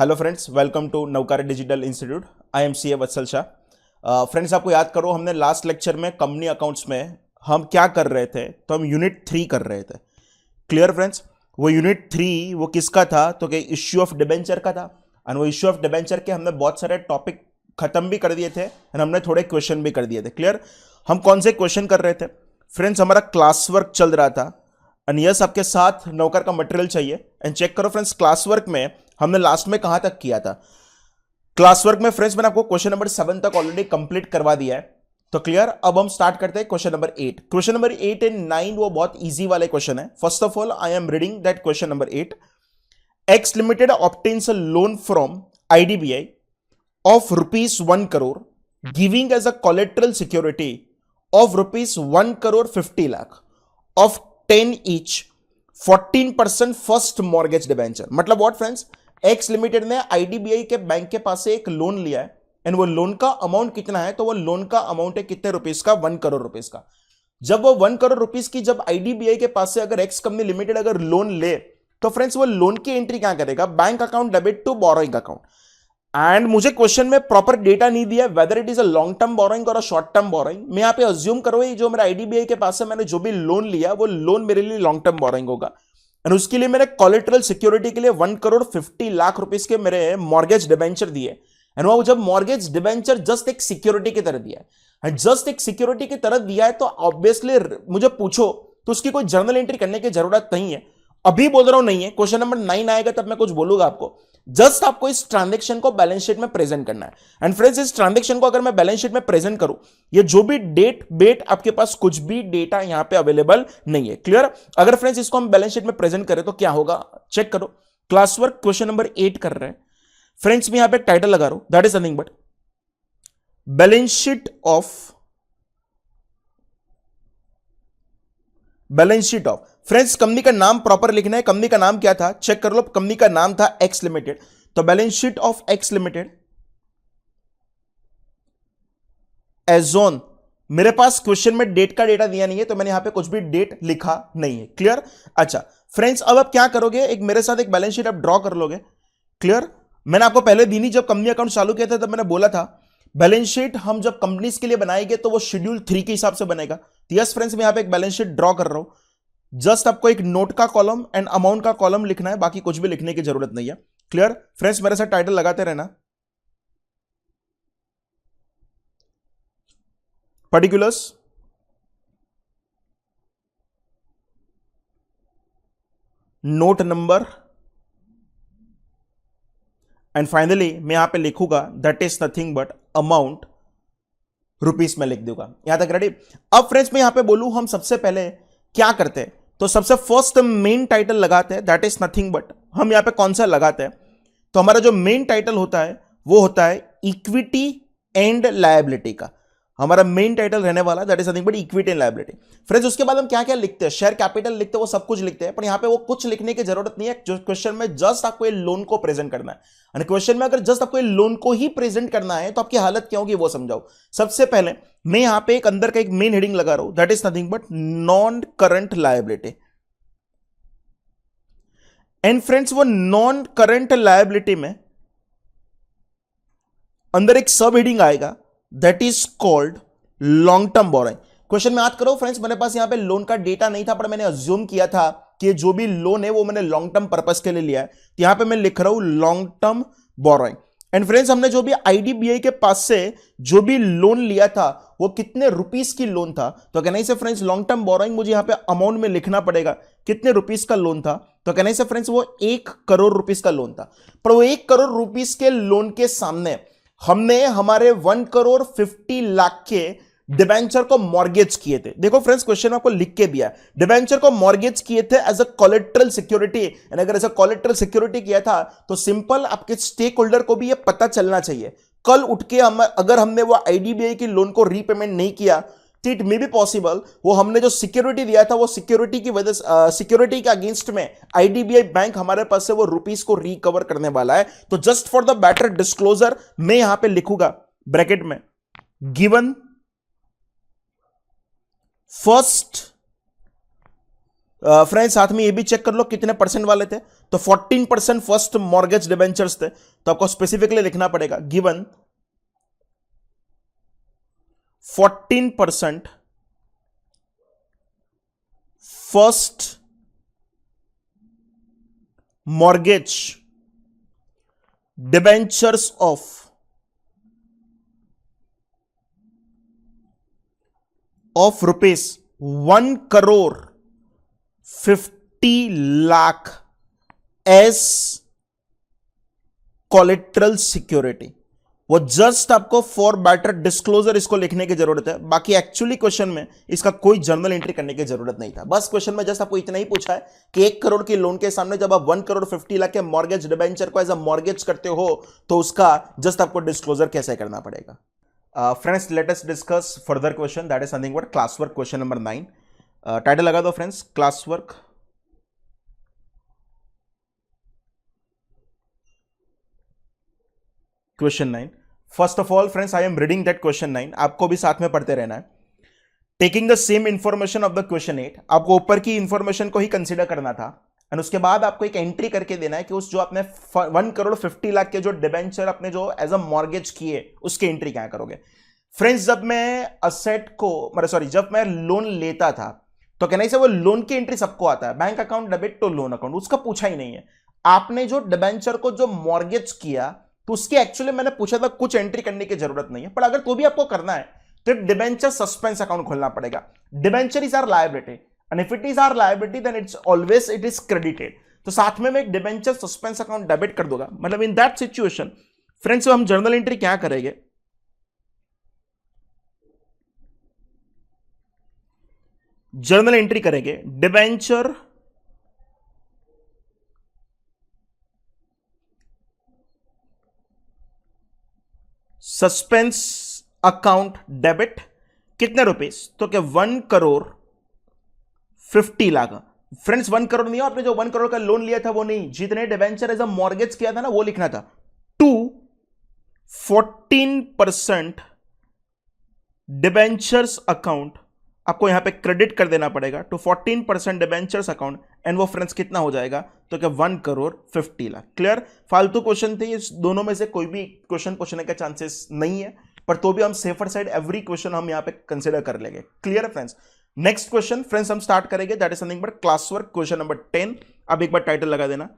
Hello friends, welcome to Navkarya digital institute. I am C A Vatsal Shah. Friends, आपको याद करो, हमने लास्ट लेक्चर में कंपनी अकाउंट्स में हम क्या कर रहे थे, तो हम यूनिट 3 कर रहे थे। Clear friends? वो यूनिट 3 वो किसका था, तो कि इश्यू ऑफ डिबेंचर का था। और वो इश्यू ऑफ डिबेंचर के हमने बहुत सारे टॉपिक खत्म भी कर दिए थे और हमने थोड़े क्वेश्चन भी कर दिए थे। क्लियर? हम कौन से क्वेश्चन कर रहे थे फ्रेंड्स? हमारा क्लास वर्क चल रहा था और यस, आपके साथ नौकर का मटेरियल चाहिए। एंड चेक करो फ्रेंड्स, क्लास वर्क में हमने लास्ट में कहां तक किया था। क्लास वर्क में फ्रेंड्स मैंने आपको क्वेश्चन नंबर 7 तक ऑलरेडी कंप्लीट करवा दिया है। तो क्लियर? अब हम स्टार्ट करते हैं question number 8। Question number 8 and 9 वो बहुत इजी वाले क्वेश्चन है। First of all I am reading that question number 8। X limited obtains a loan from IDBI of rupees 1 crore giving as a collateral security of rupees 1 crore 50 lakh of 10 each 14% first mortgage debenture। मतलब what friends, x limited ने IDBI के bank के पास से एक loan लिया है and वो लोन का अमाउंट कितना है, तो वो लोन का अमाउंट है कितने रुपीस का? 1 करोड़ रुपीस का। जब वो 1 करोड़ रुपीस की जब आईडीबीआई के पास से अगर एक्स कंपनी लिमिटेड अगर लोन ले, तो फ्रेंड्स वो लोन की एंट्री क्या करेगा? Bank account debit to borrowing account. And मुझे क्वेश्चन में प्रॉपर डेटा नहीं दिया whether it is a long term borrowing और अ शॉर्ट टर्म बोरोइंग। मैं यहां पे अज्यूम करो ये जो मेरा आईडीबीआई के पास से मैंने जो भी लोन लिया वो लोन मेरे लिए लॉन्ग टर्म बोरोइंग होगा और उसके लिए मैंने कोलेटरल सिक्योरिटी के लिए 1 करोड़ 50 लाख रुपीस के मेरे मॉर्गेज डिबेंचर दिए। एंड वो जब मॉर्गेज डिबेंचर जस्ट एक सिक्योरिटी की तरह दिया है, जस्ट एक सिक्योरिटी की तरह दिया है, तो ऑब्वियसली मुझे पूछो तो उसकी कोई जर्नल एंट्री करने की जरूरत नहीं है। अभी बोल रहा हूं नहीं है, क्वेश्चन नंबर 9 आएगा तब मैं कुछ बोलूंगा आपको। जस्ट आपको इस ट्रांजैक्शन को बैलेंस शीट में प्रेजेंट करना है। एंड फ्रेंड्स, इस ट्रांजैक्शन को अगर मैं बैलेंस शीट में प्रेजेंट करूं, ये जो भी डेट बेट आपके पास कुछ भी डेटा यहां पे अवेलेबल नहीं है। क्लियर? अगर फ्रेंड्स इसको हम बैलेंस शीट में प्रेजेंट करें तो क्या होगा, चेक करो। क्लास वर्क क्वेश्चन नंबर 8 कर रहे हैं फ्रेंड्स। मैं यहां पे टाइटल लगा रहा हूं, that is nothing but balance sheet of friends. Company का नाम प्रॉपर लिखना है। कंपनी का नाम क्या था, चेक कर लो। कंपनी का नाम था एक्स लिमिटेड। तो balance sheet of X limited as on, मेरे पास क्वेश्चन में डेट का डेटा दिया नहीं है तो मैंने यहां पे कुछ भी डेट लिखा नहीं है। क्लियर? अच्छा फ्रेंड्स, अब आप क्या करोगे, एक मेरे साथ एक बैलेंस शीट आप ड्रॉ कर लोगे। क्लियर? मैंने आपको पहले दिन ही जब कंपनी अकाउंट चालू किया था तब मैंने बोला था बैलेंस शीट हम जब कंपनीज के लिए बनाएंगे तो वो शेड्यूल 3 के हिसाब से बनेगा। यस फ्रेंड्स, मैं यहां पे एक बैलेंस शीट ड्रॉ कर रहा हूं। जस्ट आपको एक नोट का कॉलम एंड अमाउंट का कॉलम लिखना है, बाकी कुछ भी लिखने की जरूरत नहीं है। क्लियर? फ्रेंड्स मेरे साथ टाइटल लगाते रहना। Particulars, note number and finally मैं यहां पे लिखूंगा that is nothing but amount rupees में लिख दूंगा। यहां तक रेडी? अब फ्रेंड्स मैं यहां पे बोलूं, हम सबसे पहले क्या करते हैं, तो सबसे फर्स्ट मेन टाइटल लगाते हैं, दैट इज नथिंग बट हम यहां पे कौन सा लगाते हैं, तो हमारा जो मेन टाइटल होता है वो होता है इक्विटी एंड लायबिलिटी का। हमारा मेन टाइटल रहने वाला that is nothing but equity and liability. Friends उसके बाद हम क्या क्या लिखते हैं, शेयर कैपिटल लिखते हैं, वो सब कुछ लिखते हैं, पर यहां पे वो कुछ लिखने की जरूरत नहीं है। जो क्वेश्चन में जस्ट आपको ये लोन को प्रेजेंट करना है। और क्वेश्चन में अगर जस्ट आपको ये लोन को ही प्रेजेंट करना है तो आपकी हालत क्या होगी वो समझाओ। सबसे पहले मैं यहां पे एक अंदर का एक मेन हेडिंग लगा रहा हूं, that is nothing but non current liability. And friends वो नॉन करंट लायबिलिटी में अंदर एक सब हेडिंग आएगा that is called long term borrowing. Question में याद करो फ्रेंड्स, मेरे पास यहां पे लोन का डेटा नहीं था, पर मैंने अज्यूम किया था कि जो भी लोन है वो मैंने लॉन्ग टर्म पर्पस के लिए लिया है, तो यहां पे मैं लिख रहा हूं long term borrowing. And friends हमने जो भी आईडीबीआई के पास से जो भी लोन लिया था वो कितने रुपीस की लोन था, तो कहने से फ्रेंड्स लॉन्ग टर्म बोरोइंग मुझे यहां पे अमाउंट में लिखना पड़ेगा कितने रुपीस का लोन था, तो कहने से फ्रेंड्स वो 1 करोड़ रुपीस का लोन था। पर वो 1 करोड़ रुपीस के लोन के सामने हमने हमारे 1 करोड़ 50 लाख के डिबेंचर को मॉर्गेज किए थे। देखो फ्रेंड्स क्वेश्चन में आपको लिख के दिया, डिबेंचर को मॉर्गेज किए थे as a collateral security. And अगर एज अ कोलेटरल सिक्योरिटी किया था तो सिंपल आपके स्टेक होल्डर को भी ये पता चलना चाहिए, कल उठ के अगर हमने वो आईडीबीआई की लोन को रीपेमेंट नहीं किया तो इट मे बी पॉसिबल वो हमने जो सिक्योरिटी दिया था वो सिक्योरिटी की वजह से सिक्योरिटी के अगेंस्ट में आईडीबीआई बैंक हमारे पास से वो रुपीस को रिकवर करने वाला है। तो just for the better disclosure मैं यहां पे लिखूंगा ब्रैकेट में गिवन फर्स्ट फ्रेंड्स साथ में ये भी चेक कर लो कितने परसेंट वाले थे। तो 14% फर्स्ट मॉर्गेज डिबेंचर्स थे, तो आपको स्पेसिफिकली लिखना पड़ेगा given 14% first mortgage debentures of rupees 1,50,00,000 S collateral security. वो जस्ट आपको फॉर बेटर डिस्क्लोजर इसको लिखने की जरूरत है, बाकी एक्चुअली क्वेश्चन में इसका कोई जर्नल एंट्री करने की जरूरत नहीं था। बस क्वेश्चन में जस्ट आपको इतना ही पूछा है कि 1 करोड़ की लोन के सामने जब आप 1,50,00,000 के मॉर्गेज डिबेंचर को एज अ मॉर्गेज करते हो तो उसका जस्ट आपको डिस्क्लोजर कैसे करना पड़ेगा। Friends let us discuss further question, that is something what class work question number 9। Title लगा दो friends, class work question 9। First of all friends I am reading that question 9, आपको भी साथ में पढ़ते रहना है। Taking the same information of the question 8, आपको ऊपर की इंफॉर्मेशन को ही कंसीडर करना था एंड उसके बाद आपको एक एंट्री करके देना है कि उस जो आपने 1,50,00,000 के जो डिबेंचर अपने जो एज अ मॉर्गेज किए उसकी एंट्री क्या करोगे। फ्रेंड्स जब मैं असेट को जब मैं लोन लेता था तो कहना से वो लोन की एंट्री सबको आता है, bank account debit to loan account, उसका पूछा ही नहीं है। आपने जो डिबेंचर को जो मॉर्गेज किया तो उसकी एक्चुअली मैंने पूछा था कुछ एंट्री करने की जरूरत नहीं है, पर अगर तो भी आपको करना है तो डिबेंचर सस्पेंस अकाउंट खोलना पड़ेगा। Debenture is our liability and if it is our liability then it's always it is credited. तो साथ में मैं एक डिबेंचर सस्पेंस अकाउंट डेबिट कर दूंगा, मतलब इन दैट सिचुएशन फ्रेंड्स हम जर्नल एंट्री क्या करेंगे, जर्नल एंट्री करेंगे डिबेंचर सस्पेंस अकाउंट डेबिट कितने रुपीस, तो क्या 1,50,00,000। फ्रेंड्स 1 करोड़ नहीं, आपने जो 1 करोड़ का लोन लिया था वो नहीं, जितने डिबेंचर एज अ मॉर्गेज किया था ना वो लिखना था। टू 14% डिबेंचर्स अकाउंट आपको यहां पे क्रेडिट कर देना पड़ेगा टू 14% डिबेंचर्स अकाउंट एंड वो फ्रेंड्स कितना हो जाएगा, तो क्या 1,50,00,000। क्लियर। फालतू क्वेश्चन थे, इस दोनों में से कोई भी क्वेश्चन पूछने का चांसेस नहीं है, पर तो भी हम सेफर साइड एवरी क्वेश्चन हम यहां पे कंसीडर कर लेंगे। क्लियर है फ्रेंड्स। नेक्स्ट क्वेश्चन फ्रेंड्स हम स्टार्ट करेंगे, that is something but class work question number 10। अब एक बार टाइटल लगा देना,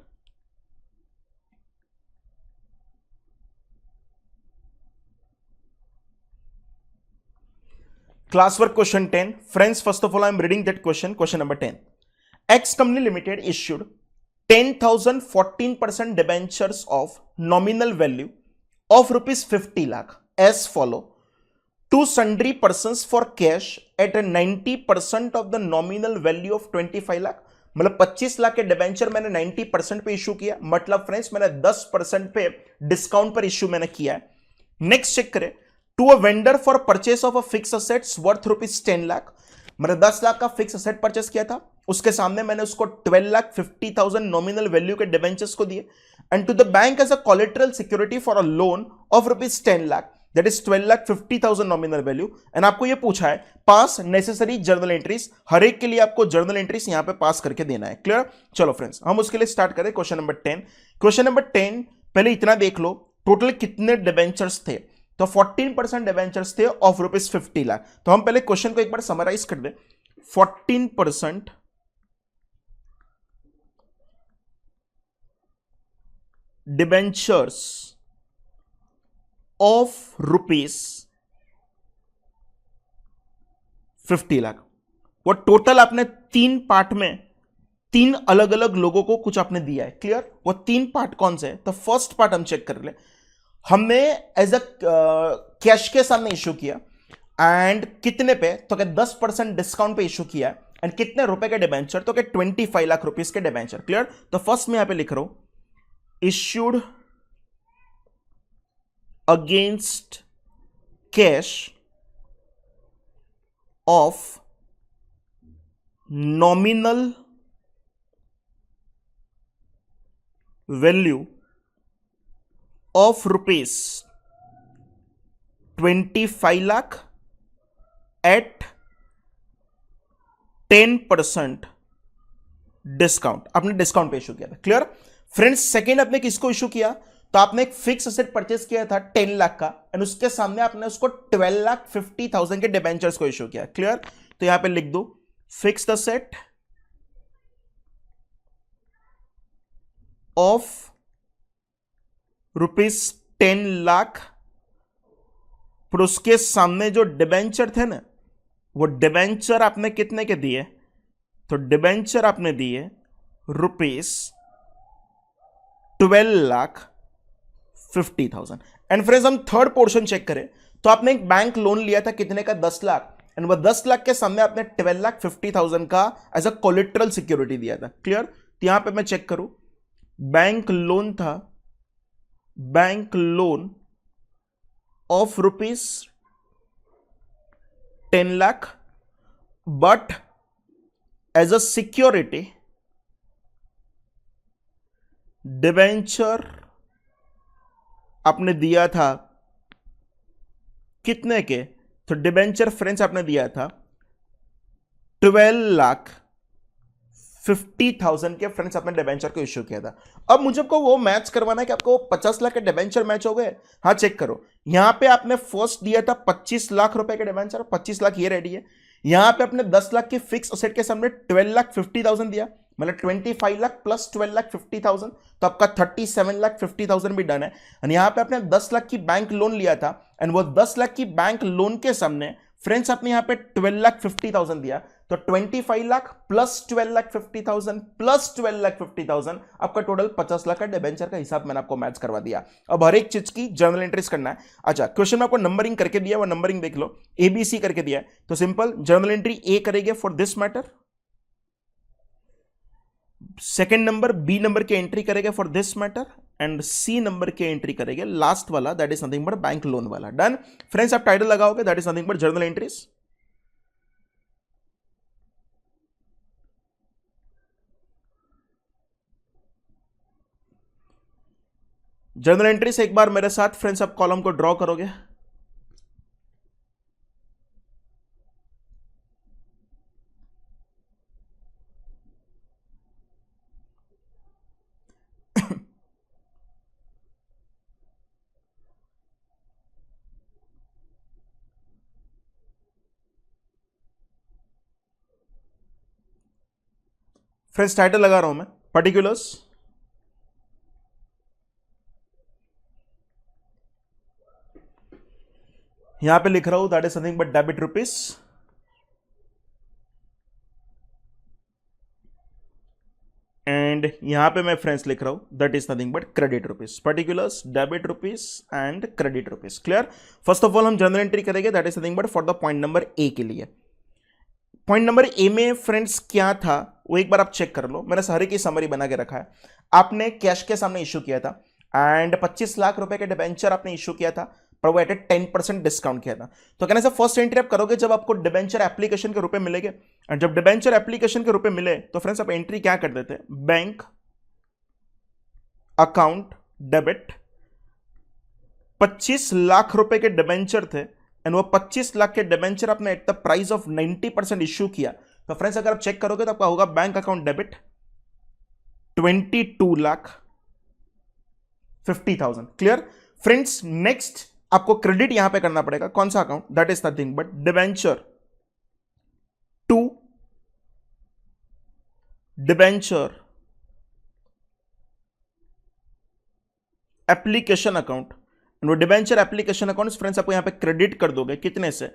classwork question 10. Friends, first of all, I am reading that question, question number 10. X Company Limited issued 10,000 14% debentures of nominal value of rupees 50 lakh as follow to sundry persons for cash at a 90% of the nominal value of 25 lakh. मतलब 25 लाख के debenture मैंने 90% पे issue किया, मतलब friends मैंने 10% पे discount पर issue मैंने किया है। नेक्स्ट चेक करें, to a vendor for purchase of a fix assets worth rupees 10 lakh, मैंने 10 लाख का फिक्स असेट परचेस किया था, उसके सामने मैंने उसको 12,50,000 नॉमिनल वैल्यू के डिबेंचर्स को दिए and to the bank as a collateral security for a loan of rupees 10 lakh, that is 12,50,000 nominal value. And आपको ये पूछा है पास नेसेसरी जर्नल एंट्रीज, हर एक के लिए आपको जर्नल एंट्रीज यहां पे पास करके देना है। क्लियर। चलो फ्रेंड्स हम उसके लिए स्टार्ट करें क्वेश्चन नंबर 10। क्वेश्चन नंबर 10 पहले इतना देख लो, टोटल कितने डिबेंचर्स थे, तो 14% डिबेंचर्स थे ऑफ रुपीज 50 लाख। तो हम पहले क्वेश्चन को एक बार समराइज कर दें। 14% डिबेंचर्स ऑफ रुपीज 50 लाख, वो टोटल आपने 3 पार्ट में 3 अलग अलग लोगों को कुछ आपने दिया है। क्लियर। वो 3 पार्ट कौन से है, तो फर्स्ट पार्ट हम चेक कर ले, हमने एज अ कैश के सामने इशू किया एंड कितने पे, तो क्या 10% डिस्काउंट पे इशू किया एंड कितने रुपए के डिबेंचर, तो क्या 25 लाख रुपीस के डिबेंचर। क्लियर। तो फर्स्ट में यहां पे लिख रहा हूं issued against cash of nominal value of rupees 25 lakh at 10% discount, आपने डिस्काउंट पे इशू किया था। क्लियर फ्रेंड्स, सेकेंड आपने किसको इशू किया, तो आपने एक फिक्स एसेट परचेस किया था 10 लाख का, एंड उसके सामने आपने उसको 12,50,000 के डिबेंचर्स को इशू किया। क्लियर, तो यहां पे लिख दो फिक्स्ड एसेट ऑफ ₹10 लाख, पर उसके सामने जो डिबेंचर थे ना, वो डिबेंचर आपने कितने के दिए, तो डिबेंचर आपने दिए ₹12,50,000। एंड फ्रेंड्स, हम थर्ड पोर्शन चेक करें तो आपने एक बैंक लोन लिया था कितने का, 10 लाख, एंड वो 10 लाख के सामने आपने 12,50,000 का एज अ कोलेट्रल सिक्योरिटी दिया था। क्लियर, तो यहां पे मैं चेक करूं, बैंक लोन था, bank loan of ₹10 lakh, but as a security debenture आपने दिया था कितने के, तो डिबेंचर फ्रेंड्स आपने दिया था 12,50,000 के फ्रेंड्स आपने डिबेंचर को इश्यू किया था। अब मुझे आपको वो मैच करवाना है कि आपको 50 लाख के डिबेंचर मैच हो गए। हाँ, चेक करो, यहां पे आपने फर्स्ट दिया था 25 लाख रुपए के डिबेंचर, 25 लाख ये रेडी है। यहां पे अपने 10 लाख की फिक्स असेट के सामने 12,50,000 दिया, मतलब 25 लाख प्लस 12,50,000, तो आपका 37,50,000 भी डन है। और यहां पे आपने 10 लाख की बैंक लोन लिया था, एंड वो 10 लाख की बैंक लोन के सामने फ्रेंड्स आपने यहां पे 12,50,000 दिया, तो 25 लाख प्लस 12,50,000 प्लस 12,50,000, आपका टोटल 50 लाख का डिबेंचर का हिसाब मैंने आपको मैच करवा दिया। अब हर एक चीज की जर्नल एंट्रीज करना है। अच्छा, क्वेश्चन में आपको नंबरिंग करके दिया, वो नंबरिंग देख लो, एबीसी करके दिया है, तो सिंपल जर्नल एंट्री ए करेंगे for this matter, second number B number की एंट्री करेंगे for this matter, and C number की एंट्री करेंगे लास्ट वाला, that is nothing but bank loan वाला। डन फ्रेंड्स, आप टाइटल लगाओगे, that is nothing but journal entries. Journal entry से एक बार मेरे साथ फ्रेंड्स आप कॉलम को ड्रॉ करोगे। फ्रेंड्स, टाइटल लगा रहा हूं मैं, पर्टिकुलर्स, यहां पे लिख रहा हूं that is nothing but debit rupees, and यहां पे मैं फ्रेंड्स लिख रहा हूं that is nothing but credit rupees, particulars debit rupees and credit rupees. Clear, first of all हम जनरल एंट्री करेंगे, that is nothing but for the point number A के लिए। पॉइंट नंबर ए में friends क्या था वो एक बार आप चेक कर लो, मैंने सारे की समरी बना के रखा है। आपने कैश के सामने इशू किया था, एंड 25 लाख रुपए के डिबेंचर आपने इशू किया था, पर वो एट 10% डिस्काउंट किया था। तो कहने से फर्स्ट एंट्री आप करोगे जब आपको डिबेंचर एप्लीकेशन के रुपए मिलेंगे, एंड जब डिबेंचर एप्लीकेशन के रुपए मिले तो फ्रेंड्स आप एंट्री क्या कर देते, बैंक अकाउंट डेबिट, 25 लाख रुपए के डिबेंचर थे, एंड वो 25 लाख के डिबेंचर आपने at the price of 90% issue किया। तो फ्रेंड्स अगर आप चेक करोगे तो आपका होगा bank account debit 22,50,000। Clear friends, next आपको क्रेडिट यहां पे करना पड़ेगा, कौन सा account, that is nothing but debenture to debenture application account, वो डिबेंचर एप्लीकेशन अकाउंट फ्रेंड्स आपको यहां पे क्रेडिट कर दोगे कितने से,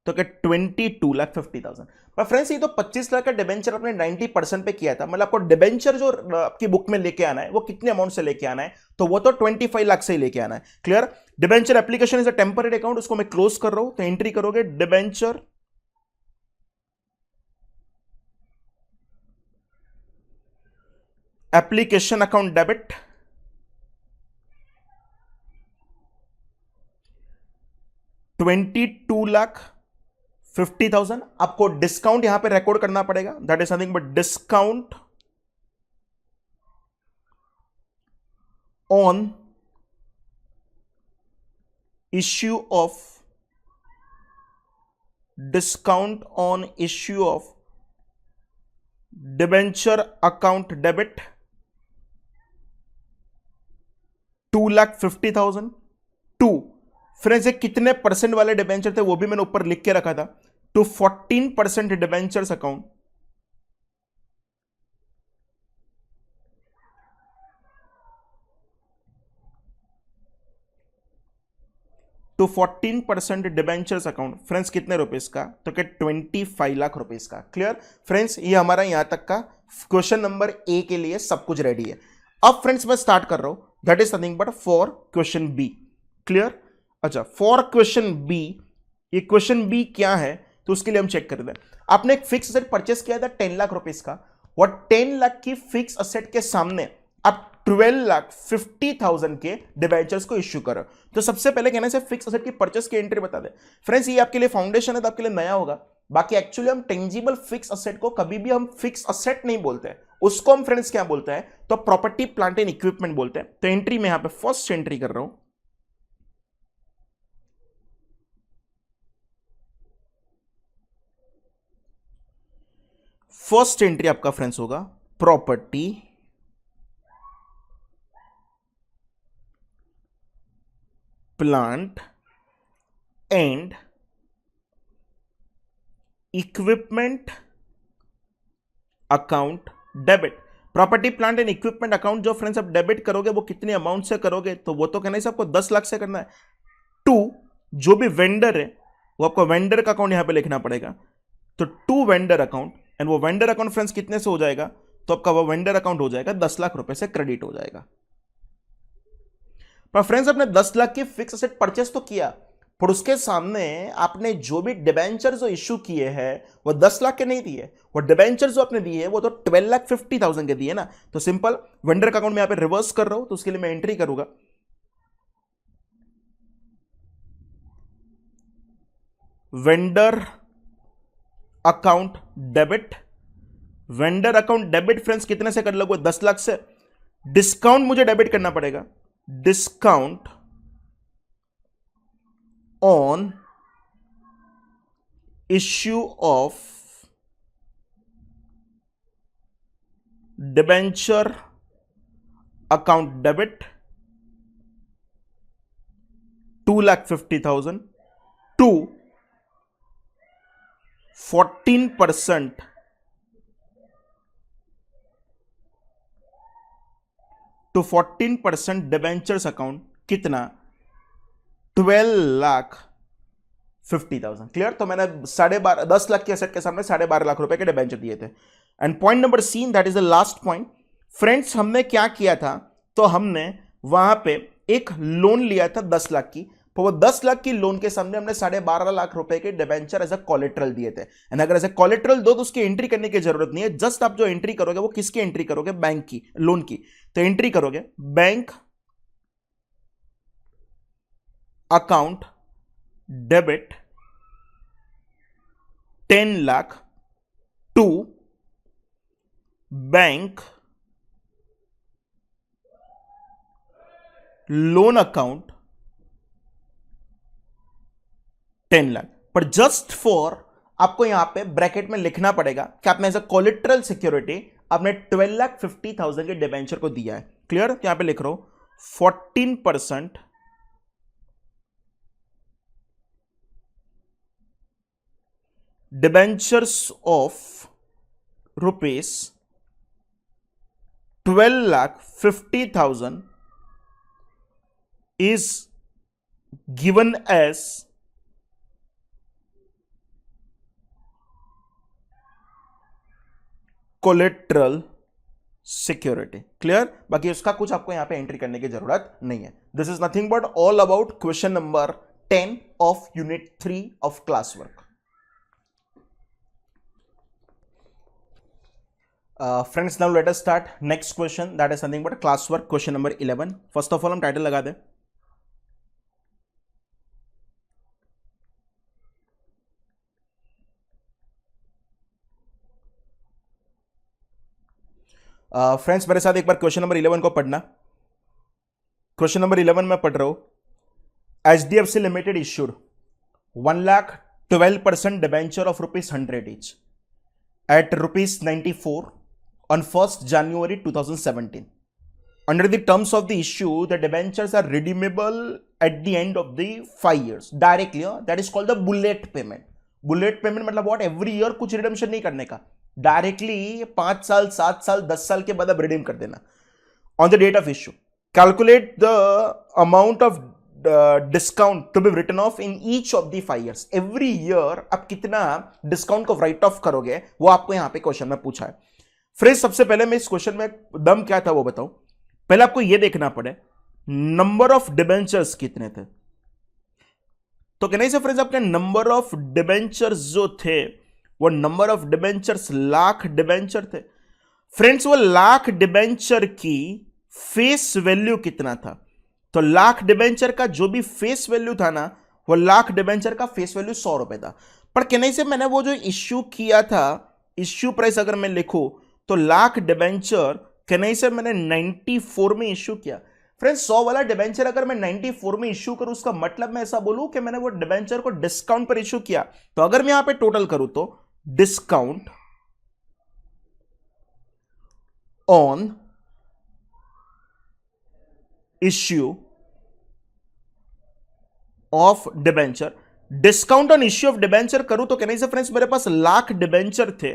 तो क्या 22,50,000। पर फ्रेंड्स ये तो 25 लाख का डिबेंचर आपने 90% पे किया था, मतलब आपको डिबेंचर जो आपकी बुक में लेके आना है वो कितने अमाउंट से लेके आना है, तो वो तो 25 लाख से ही लेके आना है। Clear, debenture application is a temporary account, उसको मैं क्लोज कर रहा हूं, तो एंट्री करोगे डिबेंचर एप्लीकेशन अकाउंट डेबिट 22,50,000। आपको डिस्काउंट यहां पे रिकॉर्ड करना पड़ेगा, that is nothing but discount on issue of, discount on issue of debenture account debit 2,50,000 to, friends ये कितने परसेंट वाले डिबेंचर थे वो भी मैंने ऊपर लिख के रखा था, to 14% debentures account to 14% debentures account. Friends कितने रुपीस का, तो क्या 25 लाख रुपीस का। क्लियर फ्रेंड्स, ये हमारा यहां तक का क्वेश्चन नंबर ए के लिए सब कुछ रेडी है। अब फ्रेंड्स मैं स्टार्ट कर रहा हूं, that is nothing but for question B. Clear, अच्छा फॉर क्वेश्चन बी, ये क्वेश्चन बी क्या है तो उसके लिए हम चेक कर दें। आपने एक फिक्स असेट परचेस किया था 10 लाख रुपीस का, और 10 लाख की फिक्स असेट के सामने आप 12,50,000 के डिबेंचर्स को इश्यू करो। तो सबसे पहले कहने से फिक्स असेट की परचेस की एंट्री बता दे। फ्रेंड्स ये आपके लिए फाउंडेशन है तो आपके लिए नया होगा, बाकी एक्चुअली हम टेंजिबल फिक्स असेट को कभी भी हम फिक्स असेट नहीं बोलते हैं, उसको हम फ्रेंड्स क्या बोलते हैं, तो प्रॉपर्टी प्लांट एंड इक्विपमेंट बोलते हैं। तो एंट्री में यहां पे फर्स्ट एंट्री कर रहा हूं, फर्स्ट एंट्री आपका फ्रेंड्स होगा property plant and equipment account debit. Property plant and equipment account जो फ्रेंड्स आप डेबिट करोगे वो कितने अमाउंट से करोगे, तो वो तो कहना है आपको 10 लाख से करना है। टू, जो भी वेंडर है वो आपको वेंडर का अकाउंट यहां पे लिखना पड़ेगा, तो टू वेंडर अकाउंट, एंड वो वेंडर अकाउंट फ्रेंड्स कितने से हो जाएगा, तो आपका वो वेंडर अकाउंट हो जाएगा 10 लाख रुपए से क्रेडिट हो जाएगा। पर फ्रेंड्स आपने 10 लाख की फिक्स एसेट परचेस तो किया, पर उसके सामने आपने जो भी डिबेंचर जो इश्यू किए हैं वो 10 लाख के नहीं दिए, वो डिबेंचर जो आपने दिए वो तो 12,50,000 के दिए ना। तो सिंपल वेंडर का अकाउंट में यहां पे रिवर्स कर रहा हूं, तो उसके लिए मैं एंट्री करूंगा, vendor account debit. Vendor account debit friends कितने से कर लोगे, 10 लाख से। डिस्काउंट मुझे डेबिट करना पड़ेगा, discount on issue of debenture account debit 2,50,000 to 14% to 14% debentures account कितना, 12,50,000। क्लियर, तो मैंने 10 लाख के एसेट के सामने 12.5 लाख रुपए के डिबेंचर दिए थे। And point number C, that is the last point. Friends हमने क्या किया था, तो हमने वहां पे एक लोन लिया था 10 लाख की, तो वो 10 लाख की लोन के सामने हमने 12.5 लाख रुपए के डिबेंचर एज अ कोलेट्रल दिए थे। एंड अगर एज अ कोलेट्रल दो तो उसकी एंट्री करने की जरूरत नहीं है, जस्ट आप जो एंट्री करोगे वो किसकी एंट्री करोगे, बैंक की, लोन की। तो एंट्री करोगे bank account debit 10 lakh to bank loan account 10 lakh. पर जस्ट फॉर आपको यहां पे ब्रैकेट में लिखना पड़ेगा कि आपने एज अ कोलेट्रल सिक्योरिटी आपने 12,50,000 के डिबेंचर को दिया है। क्लियर, तो यहां पे लिख रहा हूं 14% debentures of rupees 12,50,000 is given as collateral security। Clear, बाकी उसका कुछ आपको यहां पे एंट्री करने की जरूरत नहीं है। This is nothing but all about question number 10 of unit 3 of class work. Friends now let us start next question, that is nothing but class work question number 11। First of all हम title लगा दें, friends मेरे साथ एक बार question number 11 को पढ़ना। Question number 11 में पढ़ रहा हूं, HDFC limited issued 1,12% debenture of ₹100 each at rupees 94 on 1st January 2017. Under the terms of the issue, the debentures are redeemable at the end of the 5 years directly. That is called the bullet payment. Bullet payment मतलब what, every year कुछ redemption नहीं करने का, directly 5 साल 7 साल 10 साल के बाद अब रिडीम कर देना on the date of issue. Calculate the amount of discount to be written off in each of the 5 years. Every year आप कितना डिस्काउंट को राइट ऑफ करोगे वो आपको यहां पे क्वेश्चन में पूछा है. फ्रेंड्स सबसे पहले मैं इस क्वेश्चन में दम क्या था वो बताऊं. पहले आपको यह देखना पड़े नंबर ऑफ डिबेंचर्स कितने थे. तो कहने से फ्रेंड्स आपके नंबर ऑफ डिबेंचर्स जो थे वो number of debentures lakh debenture थे. फ्रेंड्स वो लाख डिबेंचर की फेस वैल्यू कितना था. तो लाख डिबेंचर का जो भी फेस वैल्यू था ना वो लाख डिबेंचर का फेस वैल्यू 100 रुपए था. पर कहने से मैंने वो जो इश्यू किया था, इश्यू प्राइस अगर मैं लिखूं तो लाख डिबेंचर कहने से मैंने 94 में इश्यू किया. फ्रेंड्स 100 वाला डिबेंचर अगर मैं 94 में इश्यू करूं उसका मतलब मैं ऐसा बोलूं कि मैंने वो डिबेंचर को डिस्काउंट पर इश्यू किया. तो अगर मैं यहां पे टोटल करूं तो discount on issue of debenture, discount on issue of debenture करूं तो कहने से फ्रेंड्स मेरे पास लाख डिबेंचर थे.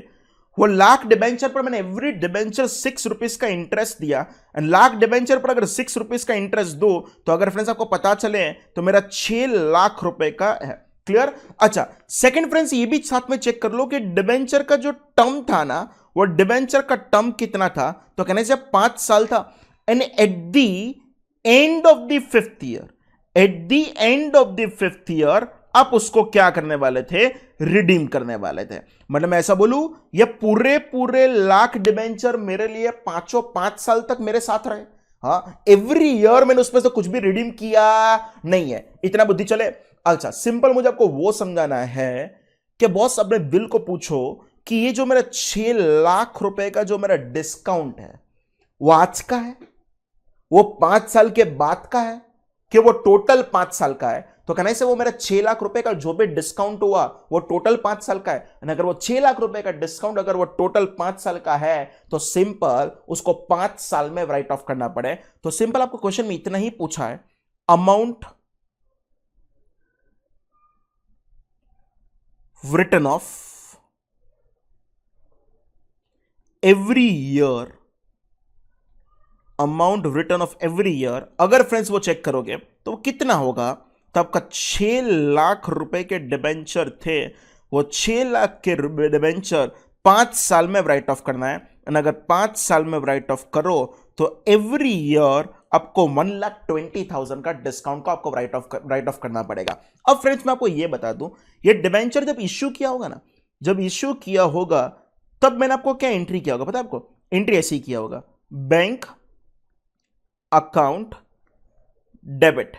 वो लाख डिबेंचर पर मैंने एवरी डिबेंचर 6 रुपीज का इंटरेस्ट दिया. एंड लाख डिबेंचर पर अगर 6 रुपीज का इंटरेस्ट दो तो अगर फ्रेंड्स आपको पता चले तो मेरा 6 लाख रुपए का है. क्लियर. अच्छा सेकंड फ्रेंड्स ये भी साथ में चेक कर लो कि डिबेंचर का जो टर्म था ना वो डिबेंचर का टर्म कितना था. तो कहने से 5 साल था. And eight the end of the 5th year, eight the end of the 5th year आप उसको क्या करने वाले थे, रिडीम करने वाले थे. मतलब मैं ऐसा बोलूं ये पूरे लाख डिबेंचर मेरे लिए 5 साल तक मेरे साथ रहे. हाँ एवरी ईयर मैंने उसमें से कुछ भी रिडीम किया नहीं है. इतना बुद्धि चले. अच्छा सिंपल मुझे आपको वो समझाना है कि बॉस अपने दिल को पूछो कि ये जो मेरा 6 लाख रुपए का जो मेरा डिस्काउंट है वो आज का है, वो 5 साल के बाद का है, कि वो टोटल 5 साल का है. तो कहने से वो मेरा 6 लाख रुपए का जो भी डिस्काउंट हुआ वो टोटल 5 साल का है. अगर वो 6 लाख रुपए का डिस्काउंट अगर वो टोटल 5 साल का है तो सिंपल उसको 5 साल में राइट ऑफ करना पड़े. तो सिंपल आपको क्वेश्चन में इतना ही पूछा है, amount written off every year, amount return off every year. अगर फ्रेंड्स वो चेक करोगे तो कितना होगा. तो आपका 6 लाख रुपए के डिबेंचर थे, वो 6 लाख के डिबेंचर 5 साल में राइट ऑफ करना है. और अगर 5 साल में राइट ऑफ करो तो एवरी ईयर आपको 1,20,000 का डिस्काउंट को आपको राइट ऑफ करना पड़ेगा. अब फ्रेंड्स मैं आपको यह बता दूं, ये डिबेंचर जब इश्यू किया होगा ना, जब इश्यू किया होगा तब मैंने आपको क्या एंट्री किया होगा पता है आपको. एंट्री ऐसे ही किया होगा, बैंक अकाउंट डेबिट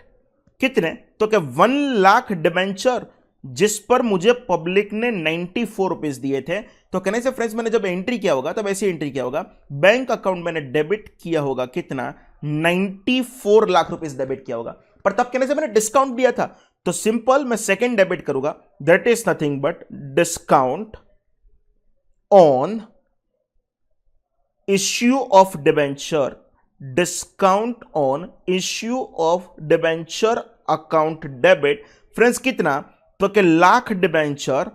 कितने, तो क्या 1 लाख डिबेंचर जिस पर मुझे पब्लिक ने 94 रुपीज दिए थे. तो कहने से फ्रेंड्स मैंने जब एंट्री किया होगा तब ऐसे एंट्री किया होगा, बैंक अकाउंट मैंने डेबिट किया होगा कितना, 94 लाख रुपीज डेबिट किया होगा. पर तब कहने से मैंने डिस्काउंट दिया था. तो सिंपल मैं सेकेंड डेबिट करूंगा, that is nothing but discount on issue of debenture, discount on issue of debenture account debit. Friends कितना, तो कि लाख डिबेंचर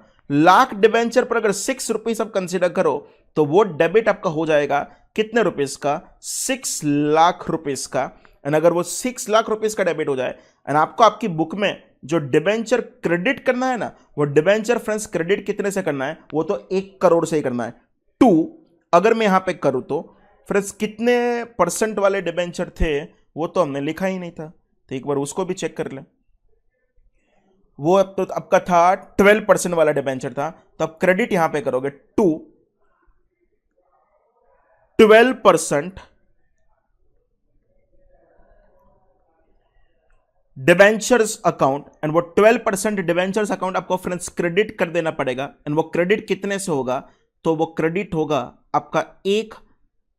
पर अगर 6 रुपीज आप कंसीडर करो तो वो डेबिट आपका हो जाएगा कितने रुपीस का, 6 लाख रुपीस का. एंड अगर वो 6 लाख रुपीस का डेबिट हो जाए एंड आपको आपकी बुक में जो डिबेंचर क्रेडिट करना है ना, वो डिबेंचर फ्रेंड्स क्रेडिट कितने से करना है, वो तो 1 करोड़ से ही करना है. 2 अगर मैं यहां पे करूं तो फ्रेंड्स कितने परसेंट वाले डिबेंचर थे वो तो हमने लिखा ही नहीं था. तो एक बार उसको भी चेक कर लें. वो अब तो आपका था 12% वाला डिबेंचर था. तो आप क्रेडिट यहां पे करोगे 12% डिबेंचर्स अकाउंट. एंड वो 12% डिबेंचर्स अकाउंट आपको फ्रेंड्स क्रेडिट कर देना पड़ेगा. एंड वो क्रेडिट कितने से होगा, तो वो क्रेडिट होगा आपका 1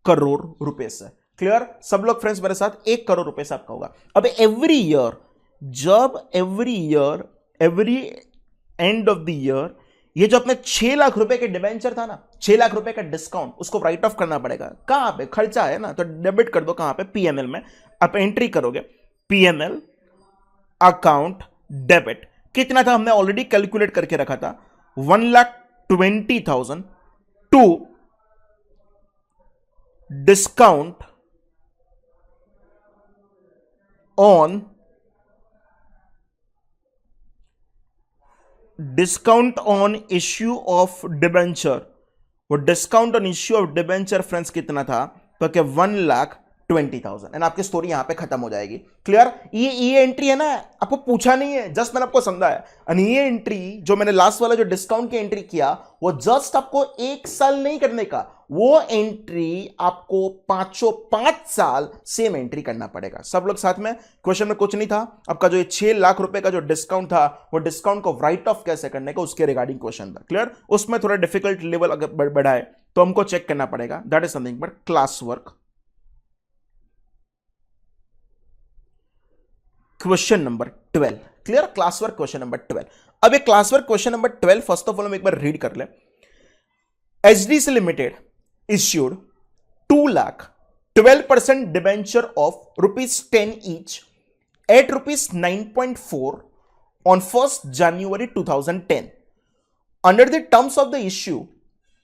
करोड़ रुपए से. क्लियर सब लोग फ्रेंड्स मेरे साथ, 1 करोड़ रुपए से आपका होगा. अब एवरी ईयर, जब every and of the year ये जो अपने 6 लाख रुपए के डिबेंचर था ना, 6 लाख रुपए का डिस्काउंट, उसको राइट ऑफ करना पड़ेगा। कहां पे? खर्चा है ना, तो डेबिट कर दो। कहां पे? पीएनएल में। आप एंट्री करोगे पीएनएल अकाउंट डेबिट। कितना था हमने ऑलरेडी कैलकुलेट करके रखा था, 1,20,000 to discount on issue of debenture. वो discount on issue of debenture friends कितना था? तो क्या 1,20,000। एंड आपकी स्टोरी यहां पे खत्म हो जाएगी। क्लियर? ये एंट्री है ना, आपको पूछा नहीं है, जस्ट मैंने आपको समझाया। एंड ये एंट्री जो मैंने लास्ट वाला जो डिस्काउंट की एंट्री किया, वो जस्ट आपको 1 साल नहीं करने का, वो एंट्री आपको 5 साल सेम एंट्री करना पड़ेगा। सब लोग साथ में? क्वेश्चन में कुछ नहीं था। आपका जो ये 6 लाख रुपए का जो डिस्काउंट था, वो डिस्काउंट को राइट ऑफ कैसे करने का, उसके रिगार्डिंग क्वेश्चन था। क्लियर? उसमें थोड़ा डिफिकल्ट लेवल अगर बढ़ाए तो हमको चेक करना पड़ेगा। That is something but class work. Question number 12। Clear? Class work question number 12। अब ये class work question number 12 first of all हम एक बार रीड कर ले। HDC limited issued 2 lakh 12% debenture of ₹10 each at ₹9.4 on 1st January 2010. Under the terms of the issue,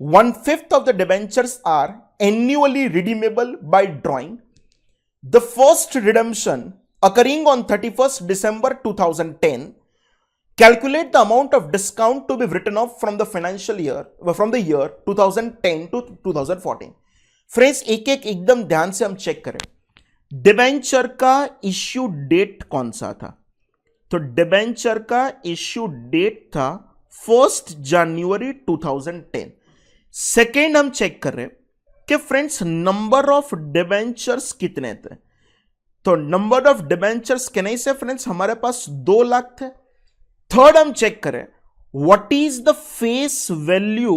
1/5 of the debentures are annually redeemable by drawing. The first redemption occurring on 31st December 2010. Calculate the amount of discount to be written off from the year 2010 to 2014. Friends एकदम ध्यान से हम check करें, debenture का issue date कौन सा था? तो डिबेंचर का इश्यू डेट था 1 जनवरी 2010। सेकेंड हम चेक कर रहे हैं कि फ्रेंड्स नंबर ऑफ डिबेंचर्स कितने थे। तो नंबर ऑफ डिबेंचर्स कितने से फ्रेंड्स? हमारे पास 2 लाख थे। थर्ड हम चेक करें what is the face value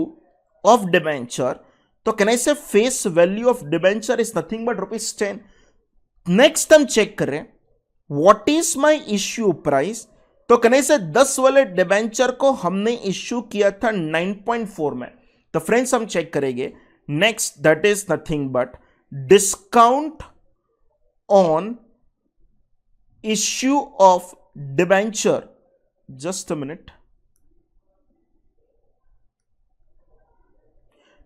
of debenture. तो कहने से face value of debenture is nothing but ₹10। Next हम चेक करें what is my issue price. तो कहने से 10 वाले डिबेंचर को हमने इश्यू किया था 9.4 में। तो फ्रेंड्स हम चेक करेंगे next, that is nothing but discount on issue of debenture. Just a minute.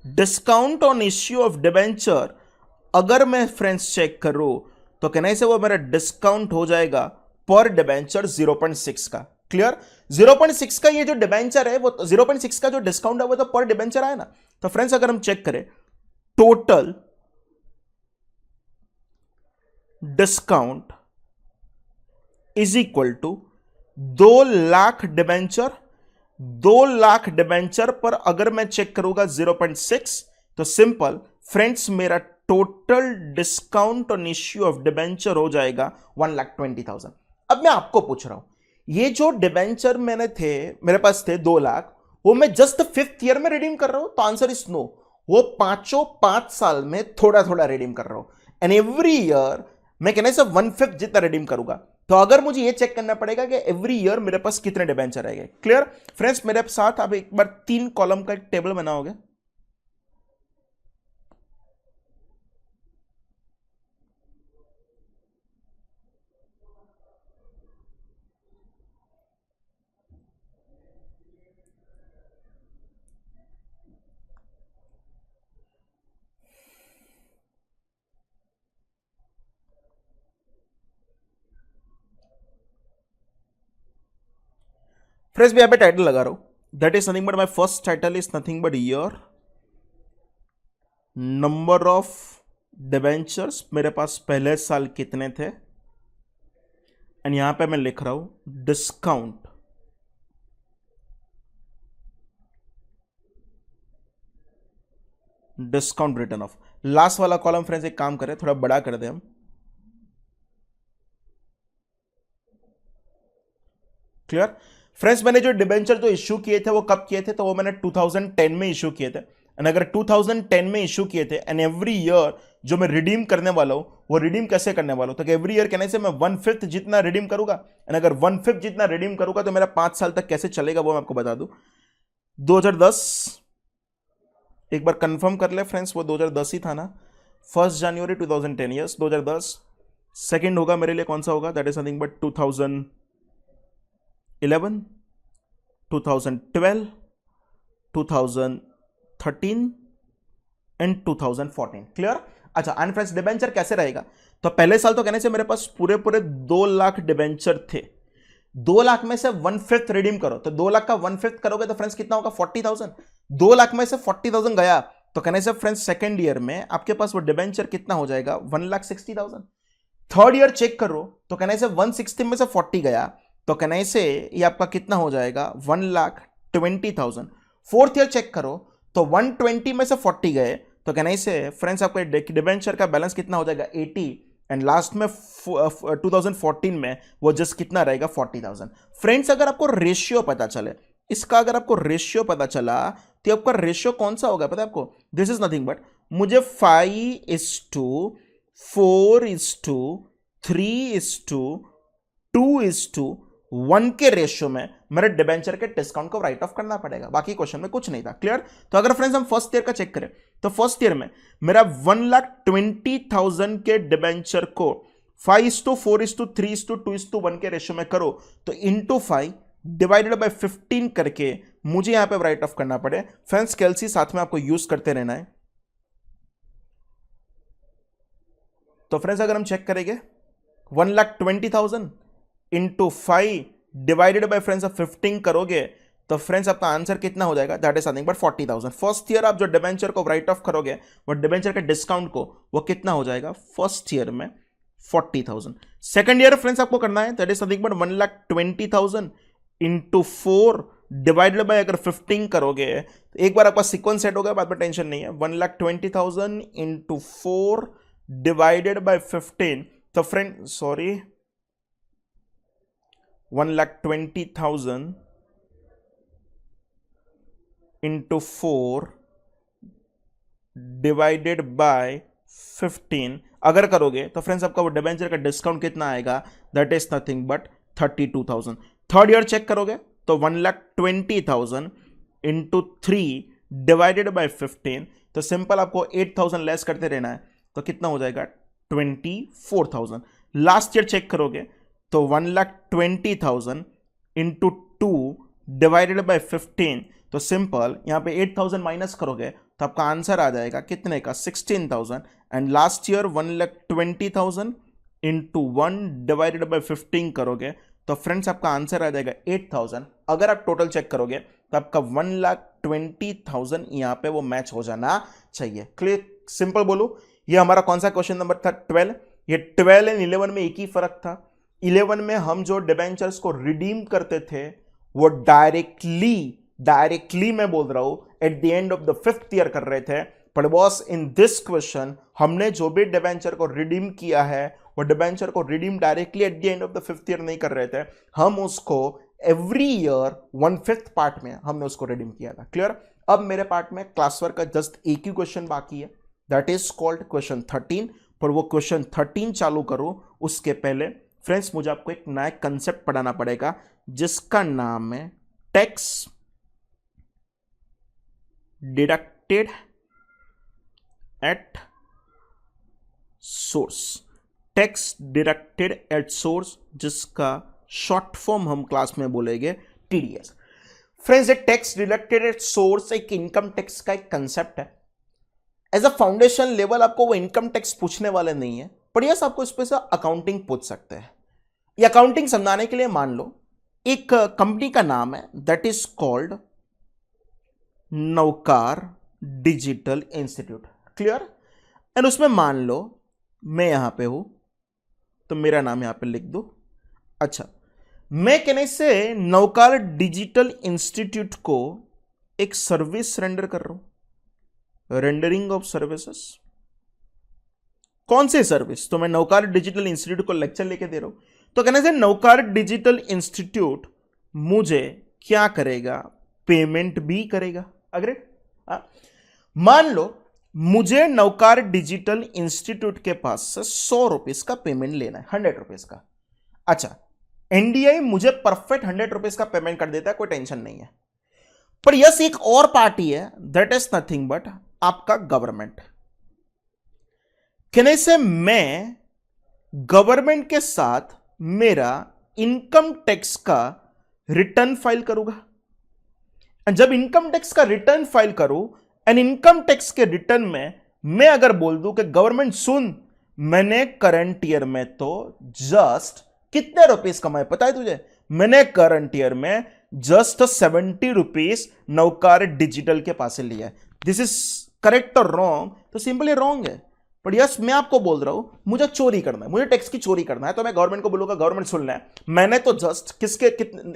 Discount on issue of debenture अगर मैं फ्रेंड्स चेक करूं तो कहने से वो मेरा डिस्काउंट हो जाएगा पर डिबेंचर 0.6 का। क्लियर? 0.6 का ये जो डिबेंचर है, वो 0.6 का जो डिस्काउंट है वो तो पर डिबेंचर आया ना। तो फ्रेंड्स अगर हम चेक करें total discount is equal to 2 lakh debenture. 2 lakh debenture पर अगर मैं चेक करूंगा 0.6, तो सिंपल फ्रेंड्स मेरा total discount on issue of debenture हो जाएगा 1,20,000। अब मैं आपको पूछ रहा हूं, ये जो डिबेंचर मेरे पास थे 2 लाख, वो मैं जस्ट 5th ईयर में रिडीम कर रहा हूं? तो आंसर इज नो। वो 5 साल में थोड़ा थोड़ा रिडीम कर रहा हूं। एंड एवरी ईयर मैं कहने से 1/5 जितना रिडीम करूंगा। तो अगर मुझे ये चेक करना पड़ेगा कि एवरी ईयर मेरे पास कितने डिबेंचर आएंगे। क्लियर? फ्रेंड्स मेरे साथ आप एक बार 3 कॉलम का एक टेबल बनाओगे। फ्रेंड्स मैं यहां पे टाइटल लगा रहा हूं, that is nothing but my first title is nothing but year, number of debentures मेरे पास पहले साल कितने थे, एंड यहां पे मैं लिख रहा हूं डिस्काउंट रिटर्न ऑफ। लास्ट वाला कॉलम फ्रेंड्स एक काम करें, थोड़ा बड़ा कर दें हम। क्लियर? फ्रेंड्स मैंने जो डिबेंचर जो इश्यू किए थे वो कब किए थे? तो वो मैंने 2010 में इश्यू किए थे। एंड अगर 2010 में इश्यू किए थे एंड एवरी ईयर जो मैं रिडीम करने वाला हूं, वो रिडीम कैसे करने वाला हूं? तो एवरी ईयर कहने से मैं 1/5 जितना रिडीम करूंगा। एंड अगर 1/5 जितना रिडीम करूंगा तो मेरा 5 साल तक कैसे चलेगा वो मैं आपको बता दूं। 2010, एक बार कंफर्म कर ले फ्रेंड्स, वो 2010 ही था ना, 1 जनवरी 2010, यस 2010। सेकंड होगा मेरे लिए कौन सा होगा, that is nothing but 2011, 2012, 2013 and 2014। Clear. अच्छा, एंड फ्रेंड्स डिबेंचर कैसे रहेगा, तो पहले साल तो कहने से मेरे पास पूरे पूरे 2 लाख डिबेंचर थे, 2 लाख में से 1/5 रिडीम करो, तो 2 लाख का 1/5 करोगे तो फ्रेंड्स कितना होगा, 40,000। 2 लाख में से 40,000 गया, तो कहने से फ्रेंड्स सेकेंड ईयर में आपके पास वो डिबेंचर कितना हो जाएगा, 1,60,000। थर्ड ईयर चेक करो तो कहने से 160 में से 40 गया, तो कहने से ये आपका कितना हो जाएगा, 1,20,000। फोर्थ ईयर चेक करो तो 120 में से 40 गए, तो कहने से फ्रेंड्स आपका डिबेंचर का बैलेंस कितना हो जाएगा, 80। एंड लास्ट में 2014 में वो जस्ट कितना रहेगा, 40,000। फ्रेंड्स अगर आपको रेशियो पता चले इसका, अगर आपको रेशियो पता चला तो आपका रेशियो कौन सा होगा पता है आपको, दिस इज नथिंग बट मुझे 5:4:3:2:1 के रेशियो में मेरे डिबेंचर के डिस्काउंट को राइट ऑफ करना पड़ेगा, बाकी क्वेश्चन में कुछ नहीं था। क्लियर। तो अगर फ्रेंड्स हम फर्स्ट ईयर का चेक करें तो फर्स्ट ईयर में मेरा 1,20,000 के डिबेंचर को 5:4:3:2:1 के रेशियो में करो तो इंटू 5 डिवाइडेड बाय 15 करके मुझे यहां पे राइट ऑफ करना पड़े। फ्रेंड्स कैलसी साथ में आपको यूज करते रहना है। तो फ्रेंड्स अगर हम चेक करेंगे 1,20,000 इंटू 5 डिवाइडेड बाय फ्रेंड्स आप 15 करोगे तो फ्रेंड्स आपका आंसर कितना हो जाएगा, that is nothing but 40,000। First year आप जो डिबेंचर को राइट ऑफ करोगे वो डिबेंचर के डिस्काउंट को वो कितना हो जाएगा, फर्स्ट ईयर में 40,000। सेकंड ईयर फ्रेंड्स आपको करना है that is nothing but 1,20,000 into 4 divided by अगर 15 करोगे तो एक बार आपका सीक्वेंस सेट होगा, बाद में टेंशन नहीं है। 1,20,000 इंटू 4 डिवाइडेड बाय 15, तो friend sorry 1,20,000 into 4 divided by 15 अगर करोगे तो फ्रेंड्स आपका वो डिबेंचर का डिस्काउंट कितना आएगा, that is nothing but 32,000। Third year check करोगे तो 1,20,000 इंटू 3 डिवाइडेड बाय 15, तो सिंपल आपको 8,000 लेस करते रहना है, तो कितना हो जाएगा 24,000। लास्ट ईयर चेक करोगे तो 1,20,000 इंटू 2 डिवाइडेड बाय 15, तो सिंपल यहां पे 8,000 माइनस करोगे तो आपका आंसर आ जाएगा कितने का, 16,000। And last year 1,20,000 into 1 divided by 15 करोगे तो फ्रेंड्स आपका आंसर आ जाएगा 8,000। अगर आप टोटल चेक करोगे तो आपका 1,20,000 यहां पे वो मैच हो जाना चाहिए। क्लियर, सिंपल बोलो, ये हमारा कौन सा क्वेश्चन नंबर था, 12। ये 12 एंड 11 में एक ही फर्क था, 11 में हम जो डिबेंचर्स को रिडीम करते थे वो डायरेक्टली मैं बोल रहा हूं eight the end of the 5th year कर रहे थे, but boss in this question हमने जो भी डिबेंचर को रिडीम किया है वो डिबेंचर को redeem directly at the end of the 5th year नहीं कर रहे थे, हम उसको एवरी ईयर 1/5 पार्ट में हमने उसको रिडीम किया था। क्लियर। अब मेरे पार्ट में क्लास वर्क का जस्ट एक ही क्वेश्चन बाकी है, दैट इज कॉल्ड क्वेश्चन 13। पर वो क्वेश्चन 13 चालू करूं उसके पहले फ्रेंड्स मुझे आपको एक नया कंसेप्ट पढ़ाना पड़ेगा जिसका नाम है tax deducted at source. Tax deducted at source जिसका शॉर्ट फॉर्म हम क्लास में बोलेंगे TDS. Friends, tax deducted at source एक इनकम टैक्स का एक कंसेप्ट है। एज अ फाउंडेशन लेवल आपको वो इनकम टैक्स पूछने वाले नहीं है, पर यस आपको इस पे से अकाउंटिंग पूछ सकते हैं। ये अकाउंटिंग समझाने के लिए मान लो एक कंपनी का नाम है that is called नौकार digital institute. Clear. And उसमें मान लो मैं यहां पे हूं तो मेरा नाम यहां पे लिख दो। अच्छा, मैं कहने से नौकार डिजिटल इंस्टीट्यूट को एक सर्विस रेंडर कर रहा हूं, रेंडरिंग ऑफ सर्विसेज। कौन से सर्विस, तो मैं नौकार डिजिटल इंस्टीट्यूट को लेक्चर लेके दे रहा हूं, तो कहने से नौकार डिजिटल इंस्टीट्यूट मुझे क्या करेगा, पेमेंट भी करेगा। अग्रेड। मान लो मुझे नौकार डिजिटल इंस्टीट्यूट के पास से 100 रुपीज का पेमेंट लेना है, 100 रुपीज का। अच्छा, एनडीआई मुझे परफेक्ट 100 रुपीज का पेमेंट कर देता है, कोई टेंशन नहीं है। पर यस एक और पार्टी है, दैट इज नथिंग बट आपका गवर्नमेंट। कहने से मैं गवर्नमेंट के साथ मेरा इनकम टैक्स का रिटर्न फाइल करूंगा। जब इनकम टैक्स का रिटर्न फाइल करूं एंड इनकम टैक्स के रिटर्न में मैं अगर बोल दूं कि गवर्नमेंट सुन, मैंने करंट ईयर में तो जस्ट कितने रुपीस कमाए पता है तुझे? मैंने करंट ईयर में जस्ट 70 रुपीस नौकार डिजिटल के पास से लिया है। दिस इज करेक्ट और रॉन्ग? तो सिंपली रॉन्ग है। पर यस मैं आपको बोल रहा हूं मुझे चोरी करना है, मुझे टैक्स की चोरी करना है, तो मैं गवर्नमेंट को बोलूंगा गवर्नमेंट सुन ले, मैंने तो जस्ट किसके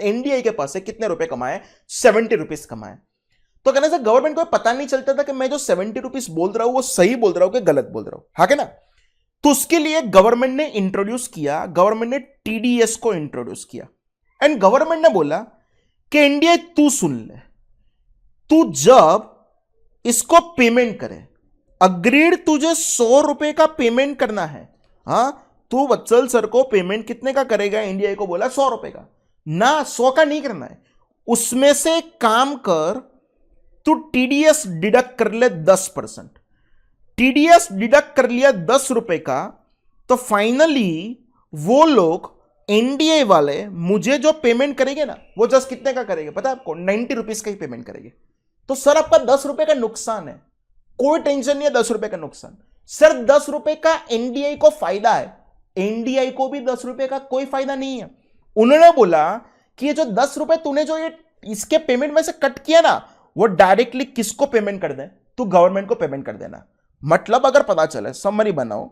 एनडीआई के पास से कितने रुपए कमाए? 70 रुपीस कमाए। तो कहने से गवर्नमेंट को पता नहीं चलता था कि मैं जो 70 रुपीस बोल रहा हूं वो सही बोल रहा हूं कि गलत बोल रहा हूं, हाँ के ना? तो उसके लिए गवर्नमेंट ने इंट्रोड्यूस किया, गवर्नमेंट ने टीडीएस को इंट्रोड्यूस किया एंड गवर्नमेंट ने बोला कि एनडीआई तू सुन ले, तू जब इसको पेमेंट करे, अग्रीड तुझे 100 रुपए का पेमेंट करना है, हाँ तू वत्सल सर को पेमेंट कितने का करेगा? एनडीआई को बोला 100 रुपए का ना, 100 का नहीं करना है, उसमें से काम कर तू टीडीएस डिडक्ट कर ले 10%। टीडीएस डिडक्ट कर लिया 10 रुपए का, तो फाइनली वो लोग एनडीए वाले मुझे जो पेमेंट करेंगे ना वो जस्ट कितने का करेंगे पता है आपको? 90 रुपीस का ही पेमेंट करेंगे। तो सर आपका 10 रुपए का नुकसान है, कोई टेंशन नहीं है 10 रुपए का नुकसान। सर 10 रुपए का एनडीआई को फायदा है, एनडीआई को भी 10 रुपए का कोई फायदा नहीं है। उन्होंने बोला कि ये जो 10 रुपए तूने जो ये इसके पेमेंट में से कट किया ना वो डायरेक्टली किसको पेमेंट कर दे? तू गवर्नमेंट को पेमेंट कर देना। मतलब अगर पता चले, समरी बनाओ,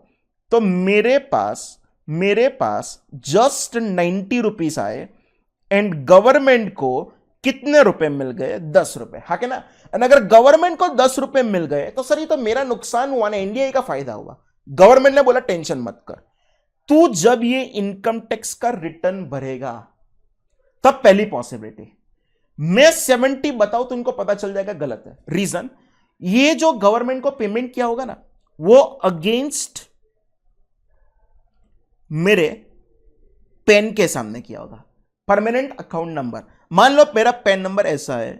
तो मेरे पास जस्ट 90 रुपीस आए एंड गवर्नमेंट को कितने रुपए मिल गए? 10 रुपए, हाँ के ना? एंड अगर गवर्नमेंट को 10 रुपए मिल गए तो सर ये तो मेरा नुकसान हुआ ना, एनडीआई का फायदा हुआ। गवर्नमेंट ने बोला टेंशन मत कर, तू जब ये इनकम टैक्स का रिटर्न भरेगा तब पहली पॉसिबिलिटी मैं 70 बताऊं तो इनको पता चल जाएगा गलत है। रीजन, ये जो गवर्नमेंट को पेमेंट किया होगा ना वो अगेंस्ट मेरे पेन के सामने किया होगा, परमानेंट अकाउंट नंबर। मान लो मेरा पेन नंबर ऐसा है,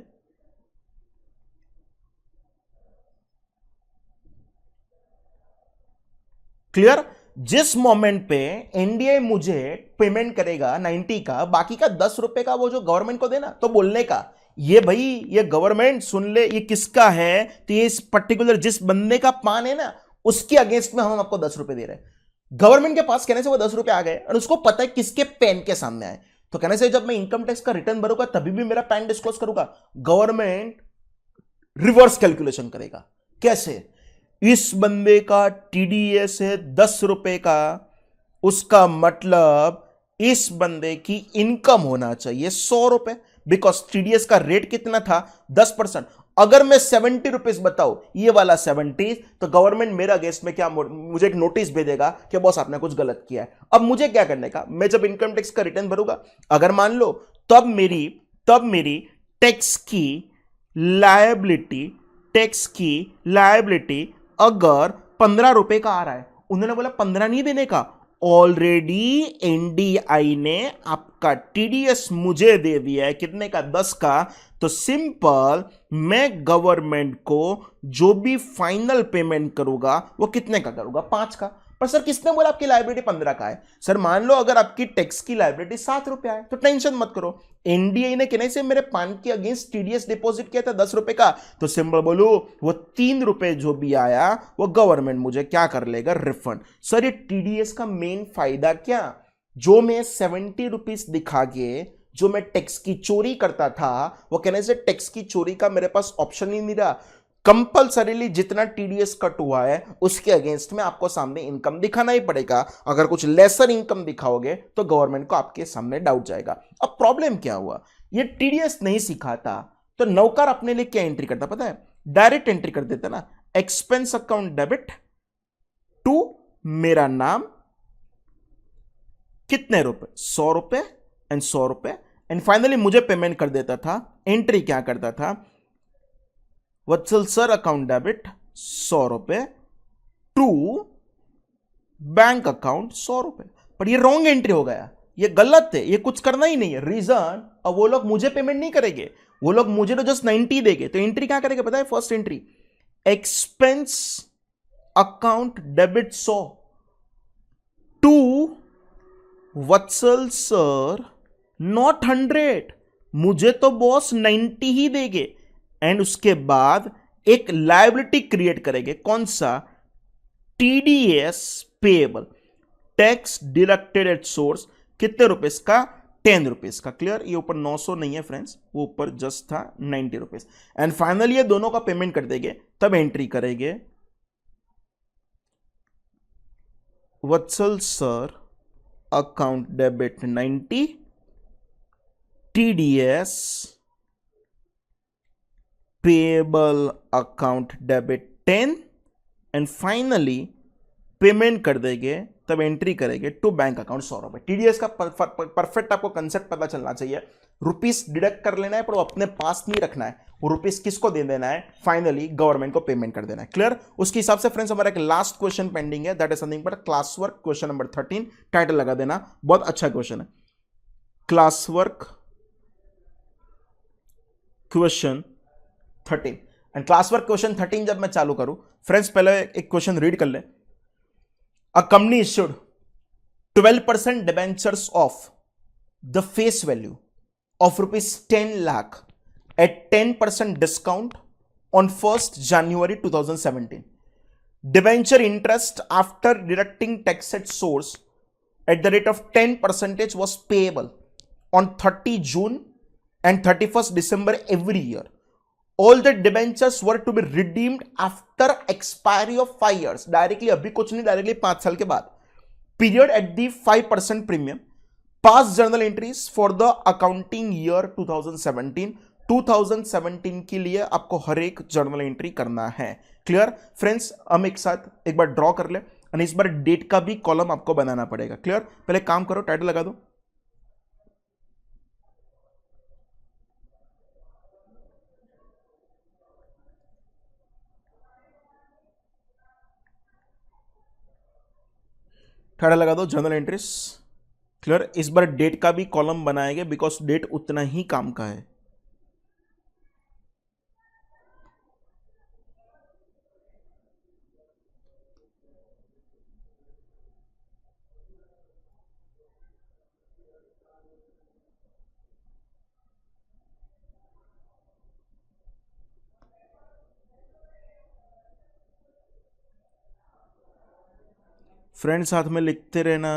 क्लियर? जिस मोमेंट पे एनडीआई मुझे पेमेंट करेगा 90 का, बाकी का 10 रुपए का वो जो गवर्नमेंट को देना, तो बोलने का ये भाई ये गवर्नमेंट सुन ले ये किसका है, तो ये इस पर्टिकुलर जिस बंदे का पान है ना उसके अगेंस्ट में हम आपको 10 रुपए दे रहे हैं। गवर्नमेंट के पास कहने से वो 10 रुपए आ गए और उसको पता है किसके पेन के सामने आए। तो कहने से जब मैं इनकम टैक्स का रिटर्न भरूंगा तभी भी मेरा पैन डिस्क्लोज करूंगा, गवर्नमेंट रिवर्स कैलकुलेशन करेगा। कैसे? इस बंदे का टीडीएस है 10 रुपए का, उसका मतलब इस बंदे की इनकम होना चाहिए 100 रुपए, बिकॉज टीडीएस का रेट कितना था? 10%। अगर मैं 70 रुपीज बताऊं, ये वाला 70, तो गवर्नमेंट मेरे अगेंस्ट में क्या मुझे एक नोटिस भेजेगा कि बॉस आपने कुछ गलत किया है। अब मुझे क्या करने का? मैं जब इनकम टैक्स का रिटर्न भरूंगा, अगर मान लो तब मेरी टैक्स की लायबिलिटी अगर 15 रुपए का आ रहा है, उन्होंने बोला 15 नहीं देने का, ऑलरेडी एनडीआई ने आपका टीडीएस मुझे दे दिया है कितने का? 10 का। तो सिंपल मैं गवर्नमेंट को जो भी फाइनल पेमेंट करूंगा वो कितने का करूंगा? 5 का। पर सर किसने बोला आपकी लायबिलिटी 15 का है? सर मान लो अगर आपकी टैक्स की लायबिलिटी 7 रुपए है तो टेंशन मत करो, एनडीआई ने कहने से मेरे पान के अगेंस्ट टीडीएस डिपॉजिट किया था 10 रुपए का, तो सिंपल बोलो वो 3 रुपए जो भी आया वो गवर्नमेंट मुझे क्या कर लेगा? रिफंड। सर ये टीडीएस का मेन फायदा क्या? जो मैं 70 रुपीज दिखा के जो मैं टैक्स की चोरी करता था, वो कहने से टैक्स की चोरी का मेरे पास ऑप्शन ही नहीं रहा, कंपल्सरीली जितना टीडीएस कट हुआ है उसके अगेंस्ट में आपको सामने इनकम दिखाना ही पड़ेगा। अगर कुछ लेसर इनकम दिखाओगे तो गवर्नमेंट को आपके सामने डाउट जाएगा। अब प्रॉब्लम क्या हुआ? ये टीडीएस नहीं सिखाता तो नौकर अपने लिए क्या एंट्री करता पता है? डायरेक्ट एंट्री कर देता ना, एक्सपेंस अकाउंट डेबिट टू मेरा नाम कितने रुपए? 100 रुपए एंड 100 रुपए, एंड फाइनली मुझे पेमेंट कर देता था। एंट्री क्या करता था? वत्सल सर अकाउंट डेबिट 100 रुपए टू बैंक अकाउंट 100 रुपए। पर ये रॉन्ग एंट्री हो गया, ये गलत है, ये कुछ करना ही नहीं है। रीजन, अब वो लोग मुझे पेमेंट नहीं करेंगे, वो लोग मुझे तो जस्ट 90 देंगे, तो एंट्री क्या करेंगे पता है? First entry expense account debit 100 to Vatsal sir not 100, मुझे तो बॉस 90 ही देंगे। एंड उसके बाद एक लायबिलिटी क्रिएट करेंगे, कौन सा? TDS payable, tax deducted at source, कितने रुपीस का? 10 रुपीज का। क्लियर? ये ऊपर 900 नहीं है फ्रेंड्स, वो ऊपर जस्ट था 90 रुपीज। एंड फाइनली ये दोनों का पेमेंट कर देंगे, तब एंट्री करेंगे Vatsal sir account debit 90, TDS payable account debit 10, and finally payment कर देंगे, तब एंट्री करेंगे टू बैंक अकाउंट 100 रुपए। टीडीएस का परफेक्ट आपको कंसेप्ट पता चलना चाहिए। रुपीस डिडक्ट कर लेना है, पर वो अपने पास नहीं रखना है, वो रुपीस किसको दे देना है? फाइनली गवर्नमेंट को पेमेंट कर देना है। क्लियर? उसके हिसाब से फ्रेंड्स हमारा एक लास्ट क्वेश्चन पेंडिंग है, that is something but class work question number 13। Title लगा देना, बहुत अच्छा क्वेश्चन है, class work question 13। And class work question 13 जब मैं चालू करूं फ्रेंड्स, पहले एक क्वेश्चन रीड कर ले। A company issued 12% debentures of the face value of rupees 10 lakh at 10% discount on 1st January 2017. Debenture interest after deducting tax at source at the rate of 10% was payable on 30 June and 31st December every year. All the debentures were to be redeemed after expiry of 5 years. Directly अभी कुछ नहीं, directly 5 साल के बाद। Period at the 5% premium. Past journal entries for the accounting year 2017. 2017 के लिए आपको हर एक जर्नल एंट्री करना है। Clear friends? हम एक साथ एक बार ड्रॉ कर ले, और इस बार डेट का भी कॉलम आपको बनाना पड़ेगा। क्लियर? पहले काम करो, टाइटल लगा दो। टाइटल लगा दो जर्नल एंट्रीज। क्लियर? इस बार डेट का भी कॉलम बनाएंगे, बिकॉज डेट उतना ही काम का है। फ्रेंड्स साथ में लिखते रहना।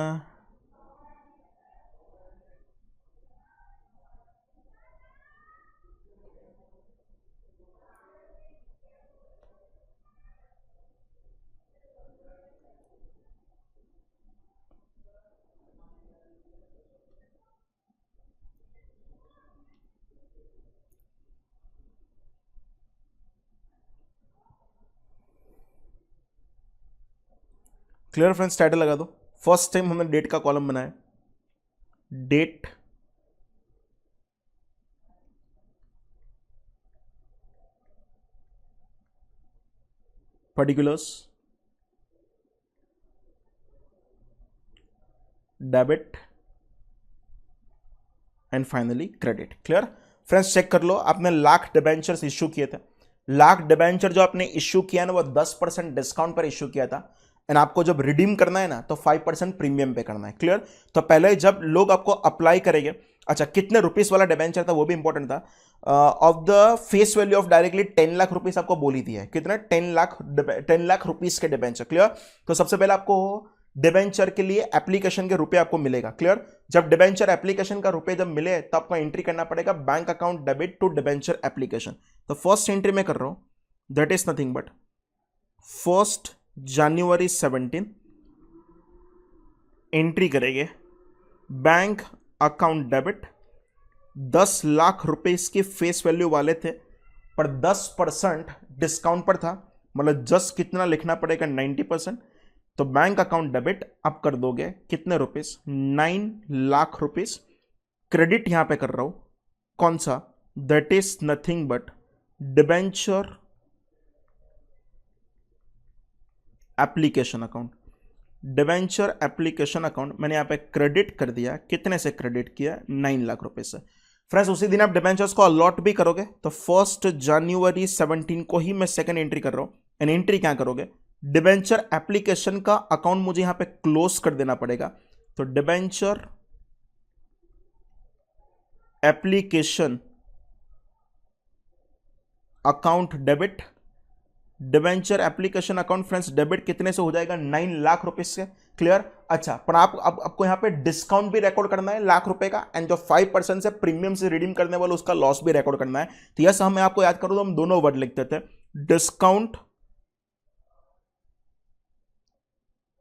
Clear friends? टाइटल लगा दो। फर्स्ट टाइम हमने डेट का कॉलम बनाया, date particulars debit and finally credit. Clear friends? Check कर लो, आपने लाख डिबेंचर्स इश्यू किए थे। लाख डिबेंचर जो आपने इश्यू किया ना, वो 10% डिस्काउंट पर इश्यू किया था। एंड आपको जब रिडीम करना है ना, तो 5% प्रीमियम पे करना है। क्लियर? तो पहले जब लोग आपको अप्लाई करेंगे, अच्छा कितने रुपीस वाला डिबेंचर था वो भी इंपॉर्टेंट था। Of the face value of directly 10 lakh rupees आपको बोली थी है, कितना? 10 लाख रुपीस के डिबेंचर। क्लियर? तो सबसे पहले आपको डिबेंचर के लिए एप्लीकेशन के रुपए आपको मिलेगा। क्लियर? जब डिबेंचर एप्लीकेशन का रुपए जब मिले, तब आपको एंट्री करना पड़ेगा bank account debit to debenture application. तो फर्स्ट एंट्री में कर रहा हूं, that is nothing but 1st January 17 entry करेंगे बैंक अकाउंट डेबिट। 10 लाख रुपए इसके फेस वैल्यू वाले थे, पर 10% डिस्काउंट पर था, मतलब जस्ट कितना लिखना पड़ेगा? 90%। तो बैंक अकाउंट डेबिट आप कर दोगे कितने रुपीस? 9 लाख रुपीस। क्रेडिट यहां पे कर रहा हूं, कौन सा? That is nothing but debenture application account. Debenture application account मैंने यहां पे क्रेडिट कर दिया, कितने से क्रेडिट किया? 9 लाख रुपए से। फ्रेंड्स उसी दिन आप डिबेंचर्स को अलॉट भी करोगे, तो 1 जनवरी 17 को ही मैं सेकंड एंट्री कर रहा हूं। एंड एंट्री क्या करोगे, डिबेंचर एप्लीकेशन का अकाउंट मुझे यहां पे क्लोज कर देना पड़ेगा। तो debenture application account debit, debenture application account friends debit कितने से हो जाएगा, 9 लाख रुपए से। क्लियर। अच्छा, पर आपको यहां पे डिस्काउंट भी रिकॉर्ड करना है लाख रुपए का, एंड जो 5% से प्रीमियम से रिडीम करने वाला उसका लॉस भी रिकॉर्ड करना है। तो यस, हम आपको याद करूं तो हम दोनों वर्ड लिखते थे, discount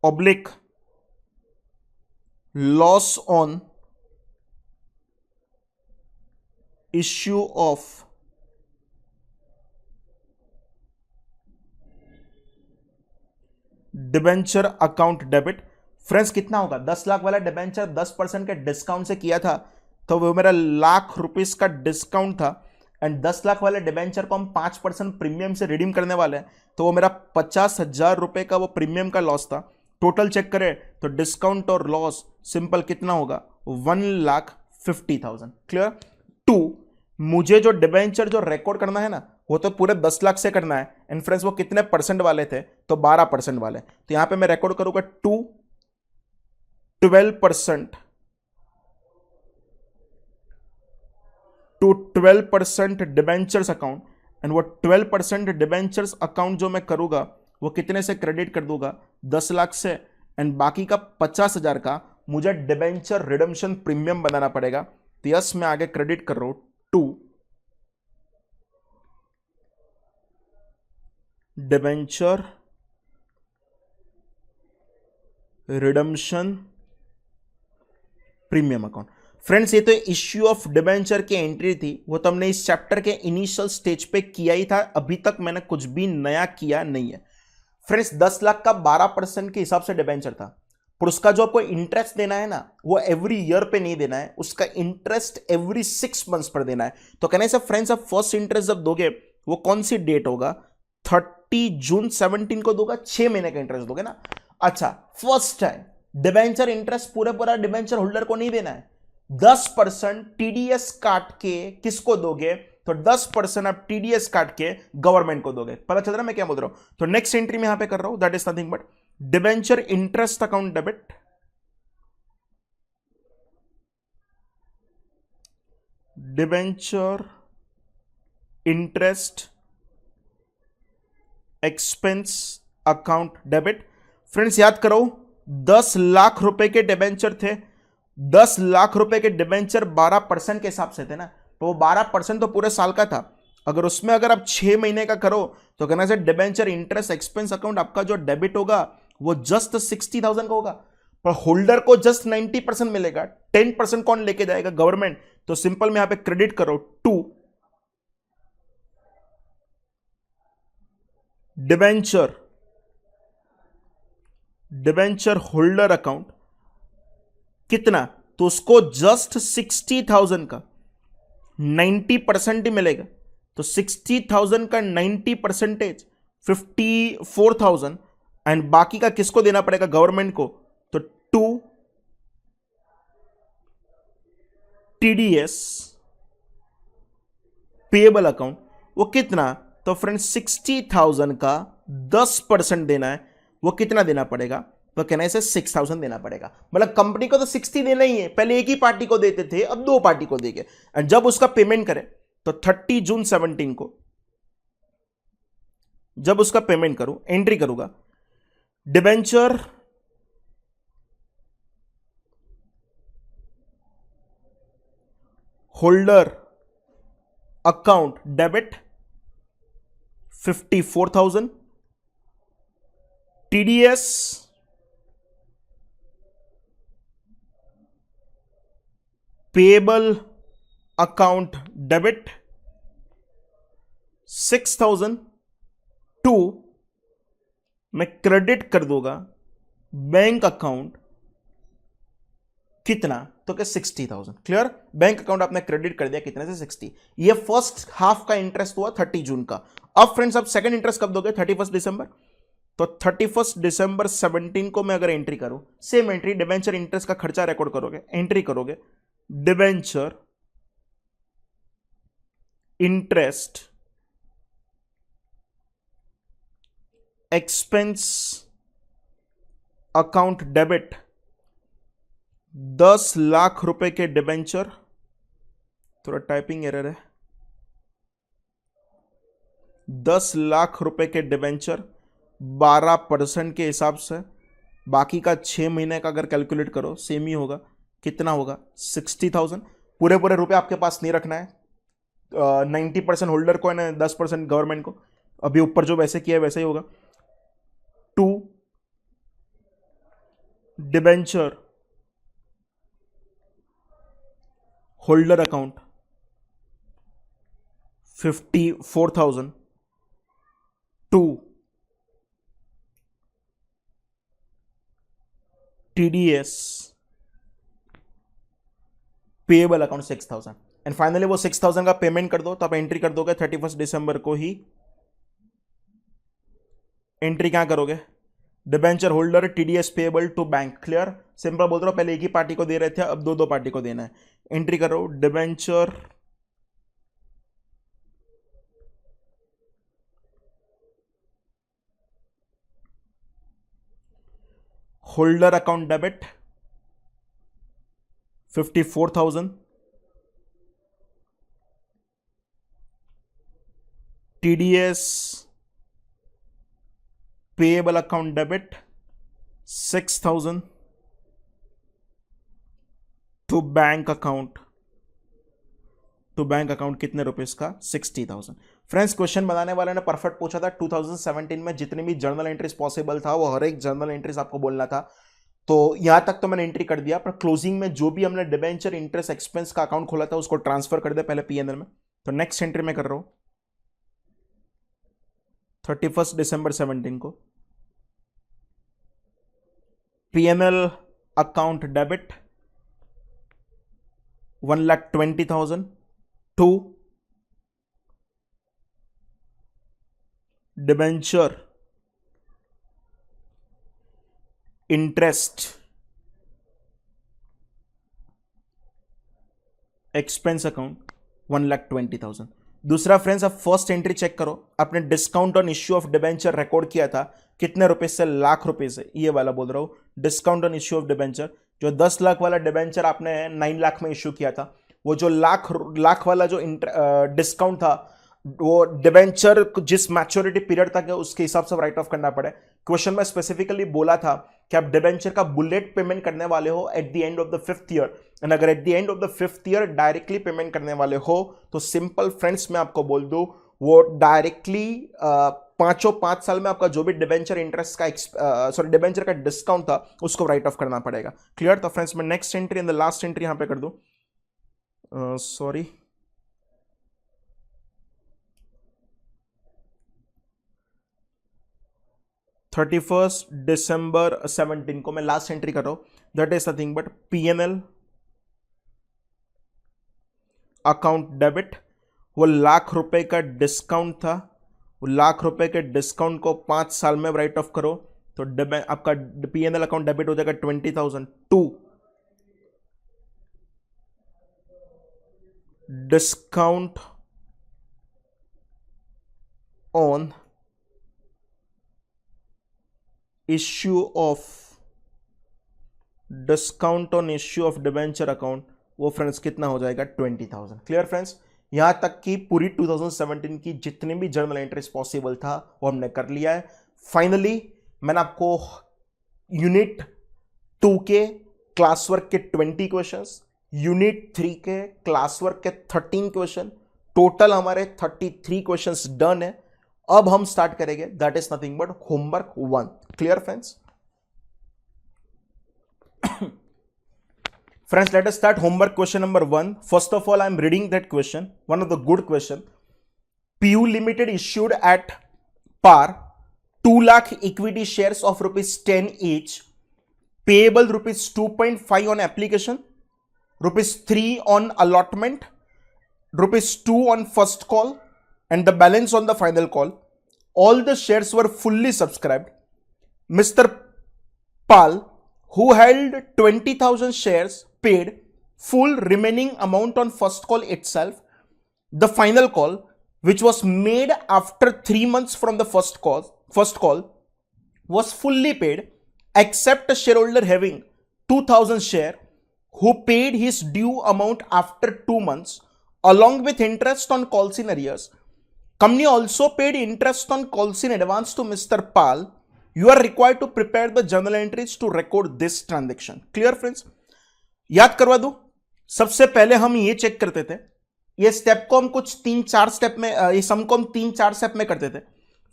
oblique loss on issue of debenture account debit. Friends कितना होगा, 10 लाख वाला डिबेंचर 10% के डिस्काउंट से किया था, तो वो मेरा लाख रुपीस का डिस्काउंट था। एंड 10 लाख वाले डिबेंचर को हम 5% प्रीमियम से रिडीम करने वाले हैं, तो वो मेरा 50,000 रुपए का वो प्रीमियम का लॉस था। टोटल चेक करें तो डिस्काउंट और लॉस सिंपल कितना होगा, 1,50,000। क्लियर। टू, मुझे जो डिबेंचर जो रिकॉर्ड करना है ना, वो तो पूरे 10 लाख से करना है। एंड फ्रेंड्स वो कितने परसेंट वाले थे, तो 12% वाले। तो यहां पे मैं रिकॉर्ड करूंगा 12% टू 12% डिबेंचर्स अकाउंट। एंड वो 12% डिबेंचर्स अकाउंट जो मैं करूंगा वो कितने से क्रेडिट कर दूंगा, 10 लाख से। एंड बाकी का 50,000 का मुझे डिबेंचर रिडम्पशन प्रीमियम बनाना पड़ेगा। तो यस, मैं आगे क्रेडिट कर रहा हूं 2 debenture redemption premium account. Friends ये तो इश्यू ऑफ डिबेंचर की एंट्री थी, वो तो हमने इस चैप्टर के इनिशियल स्टेज पे किया ही था, अभी तक मैंने कुछ भी नया किया नहीं है। फ्रेंड्स 10 लाख का 12% के हिसाब से डिबेंचर था, पर उसका जो आपको इंटरेस्ट देना है ना, वो एवरी ईयर पे नहीं देना है, उसका इंटरेस्ट एवरी 6 मंथ्स पर देना है। तो कहने से फ्रेंड्स आप फर्स्ट इंटरेस्ट जब दोगे वो कौन सी डेट होगा, 30 जून 17 को दोगा, 6 महीने का इंटरेस्ट दोगे ना। अच्छा, फर्स्ट टाइम डिबेंचर इंटरेस्ट पूरा डिबेंचर होल्डर को नहीं देना है, 10% टीडीएस काट के किसको दोगे, तो 10% आप टीडीएस काट के गवर्नमेंट को दोगे। पता चल रहा है मैं क्या बोल रहा हूं। तो नेक्स्ट एंट्री में यहां पे कर रहा हूं, that is nothing but debenture interest account debit, debenture interest expense account debit. Friends याद करो, 10 लाख रुपए के डिबेंचर थे, 10 लाख रुपए के डिबेंचर 12% के हिसाब से थे ना, तो वो 12% तो पूरे साल का था। अगर उसमें अगर आप 6 महीने का करो तो कहना से डिबेंचर इंटरेस्ट एक्सपेंस अकाउंट आपका जो डेबिट होगा वो जस्ट 60,000 का होगा, पर होल्डर को जस्ट 90% मिलेगा। 10% कौन लेके जाएगा, गवर्नमेंट। तो सिंपल में यहां पे क्रेडिट करो 2 डिबेंचर होल्डर अकाउंट, कितना, तो उसको जस्ट 60,000 का 90% ही मिलेगा। तो 60,000 का 90% 54,000, एंड बाकी का किसको देना पड़ेगा, गवर्नमेंट को। तो 2 टीडीएस पेएबल अकाउंट, वो कितना, तो फ्रेंड्स 60,000 का 10% देना है, वो कितना देना पड़ेगा, तो कहना है 6,000 देना पड़ेगा। मतलब कंपनी को तो 60 देना ही है, पहले एक ही पार्टी को देते थे, अब 2 पार्टी को देंगे। एंड जब उसका पेमेंट करें तो 30 जून 17 को जब उसका पेमेंट करूं, एंट्री करूंगा debenture holder account debit 54,000, TDS payable account debit 6,000, 2 मैं क्रेडिट कर दूंगा बैंक अकाउंट, कितना, तो क्या 60,000। क्लियर। बैंक अकाउंट आपने क्रेडिट कर दिया कितने से, 60। ये फर्स्ट हाफ का इंटरेस्ट हुआ 30 जून का। अब फ्रेंड्स आप सेकंड इंटरेस्ट कब दोगे, 31 दिसंबर। तो 31 दिसंबर 17 को मैं अगर एंट्री करूं, सेम एंट्री डिबेंचर इंटरेस्ट का खर्चा रिकॉर्ड करोगे, एंट्री करोगे debenture interest expense account debit 10 lakh रुपए के डिबेंचर, थोड़ा टाइपिंग एरर है, 10 लाख रुपए के डिबेंचर 12% के हिसाब से, बाकी का 6 महीने का अगर कैलकुलेट करो सेम ही होगा, कितना होगा 60,000। पूरे पूरे रुपए आपके पास नहीं रखना है, 90% होल्डर को है, 10% गवर्नमेंट को। अभी ऊपर जो वैसे किया है वैसे ही होगा। To debenture holder account 54,000 to TDS payable account 6,000 and finally वो 6,000 का पेमेंट कर दो, तो आप एंट्री कर दोगे 31 दिसंबर को ही। एंट्री क्या करोगे? Debenture holder TDS payable to bank. Clear? Simple बोल रहा हूं, पहले एक ही पार्टी को दे रहे थे, अब दो दो पार्टी को देना है। एंट्री करो debenture holder account debit 54,000 TDS payable account debit 6,000 to bank account. To bank account कितने रुपीस का? 60,000। फ्रेंड्स, क्वेश्चन बनाने वाले ने परफेक्ट पूछा था। 2017 में जितनी भी जर्नल एंट्रीज पॉसिबल था वो हर एक जर्नल एंट्रीज आपको बोलना था, तो यहां तक तो मैंने एंट्री कर दिया, पर क्लोजिंग में जो भी हमने डिबेंचर इंटरेस्ट एक्सपेंस का अकाउंट खोला था उसको ट्रांसफर कर दे पहले पीएनएल में। तो नेक्स्ट एंट्री में कर रहा हूं 31 दिसंबर 17 को। PNL account debit 1,20,000 to debenture interest expense account 1,20,000। दूसरा फ्रेंड्स, अब फर्स्ट एंट्री चेक करो, आपने discount on issue of debenture record किया था कितने रुपए से? लाख रुपए से। ये वाला बोल रहा हूं, discount on issue of debenture. जो 10 लाख वाला डिबेंचर आपने 9 लाख में इश्यू किया था, वो जो लाख वाला जो डिस्काउंट था, वो डिबेंचर जिस मैच्योरिटी पीरियड तक है उसके हिसाब से राइट ऑफ करना पड़े। क्वेश्चन में स्पेसिफिकली बोला था कि आप डिबेंचर का बुलेट पेमेंट करने वाले हो at the end of the 5th year, and अगर at the end of the 5th year directly payment करने वाले हो तो सिंपल फ्रेंड्स मैं आपको बोल दूं, वो डायरेक्टली 5 साल में आपका जो भी डिबेंचर इंटरेस्ट का डिबेंचर का डिस्काउंट था उसको राइट ऑफ करना पड़ेगा। क्लियर? तो फ्रेंड्स मैं next entry and the last entry यहां पे कर दूं। सॉरी, थर्टी-1 दिसंबर 17 को मैं लास्ट एंट्री कर रहा हूं। That is nothing but PNL account debit. वो लाख रुपए का डिस्काउंट था, वो लाख रुपए के डिस्काउंट को 5 साल में राइट ऑफ करो तो आपका पीएनएल अकाउंट डेबिट हो जाएगा 20,000 to discount on issue of debenture account. वो फ्रेंड्स कितना हो जाएगा? 20,000। Clear friends? यहां तक कि पूरी 2017 की जितनी भी जर्नल एंट्रीज पॉसिबल था वो हमने कर लिया है। फाइनली मैंने आपको यूनिट 2 के क्लास वर्क के 20 क्वेश्चंस, यूनिट 3 के क्लास वर्क के 13 क्वेश्चन, टोटल हमारे 33 क्वेश्चंस डन है। अब हम स्टार्ट करेंगे, that is nothing but homework 1। Clear friends? Friends, let us start homework question number 1. First of all, I am reading that question, one of the good question. PU Limited issued at par 2 lakh equity shares of rupees 10 each, payable rupees 2.5 on application, rupees 3 on allotment, rupees 2 on first call, and the balance on the final call. All the shares were fully subscribed. Mr. Pal, who held 20,000 shares, paid full remaining amount on first call itself. The final call which was made after 3 months from the first call was fully paid except a shareholder having 2000 share who paid his due amount after 2 months along with interest on calls in arrears. Company also paid interest on calls in advance to Mr. Pal. You are required to prepare the journal entries to record this transaction. Clear friends? याद करवा दूं, सबसे पहले हम ये check करते थे, ये स्टेप को हम कुछ 3-4 स्टेप में, ये सम को हम 3-4 स्टेप में करते थे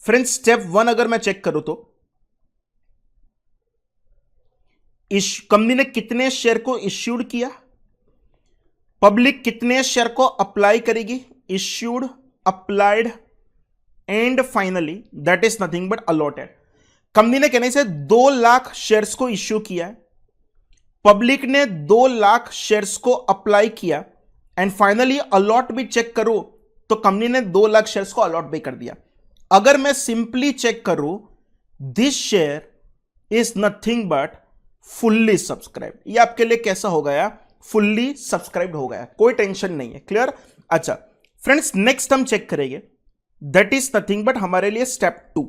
फ्रेंड्स. स्टेप 1 अगर मैं चेक करूं तो कंपनी ने कितने शेयर को इश्यूड किया, पब्लिक कितने शेयर को अप्लाई करेगी, issued, applied and finally that is nothing but allotted. Company ने कहने से 2 लाख शेयर्स को इश्यू किया है, पब्लिक ने 2 लाख शेयर्स को अप्लाई किया एंड फाइनली अलॉट भी चेक करो तो कंपनी ने 2 लाख शेयर्स को अलॉट भी कर दिया. अगर मैं सिंपली चेक करूं, this share is nothing but fully subscribed. ये आपके लिए कैसा हो गया, फुल्ली सब्सक्राइब्ड हो गया, कोई टेंशन नहीं है. क्लियर? अच्छा फ्रेंड्स, नेक्स्ट हम चेक करेंगे, दैट इज नथिंग बट हमारे लिए स्टेप 2.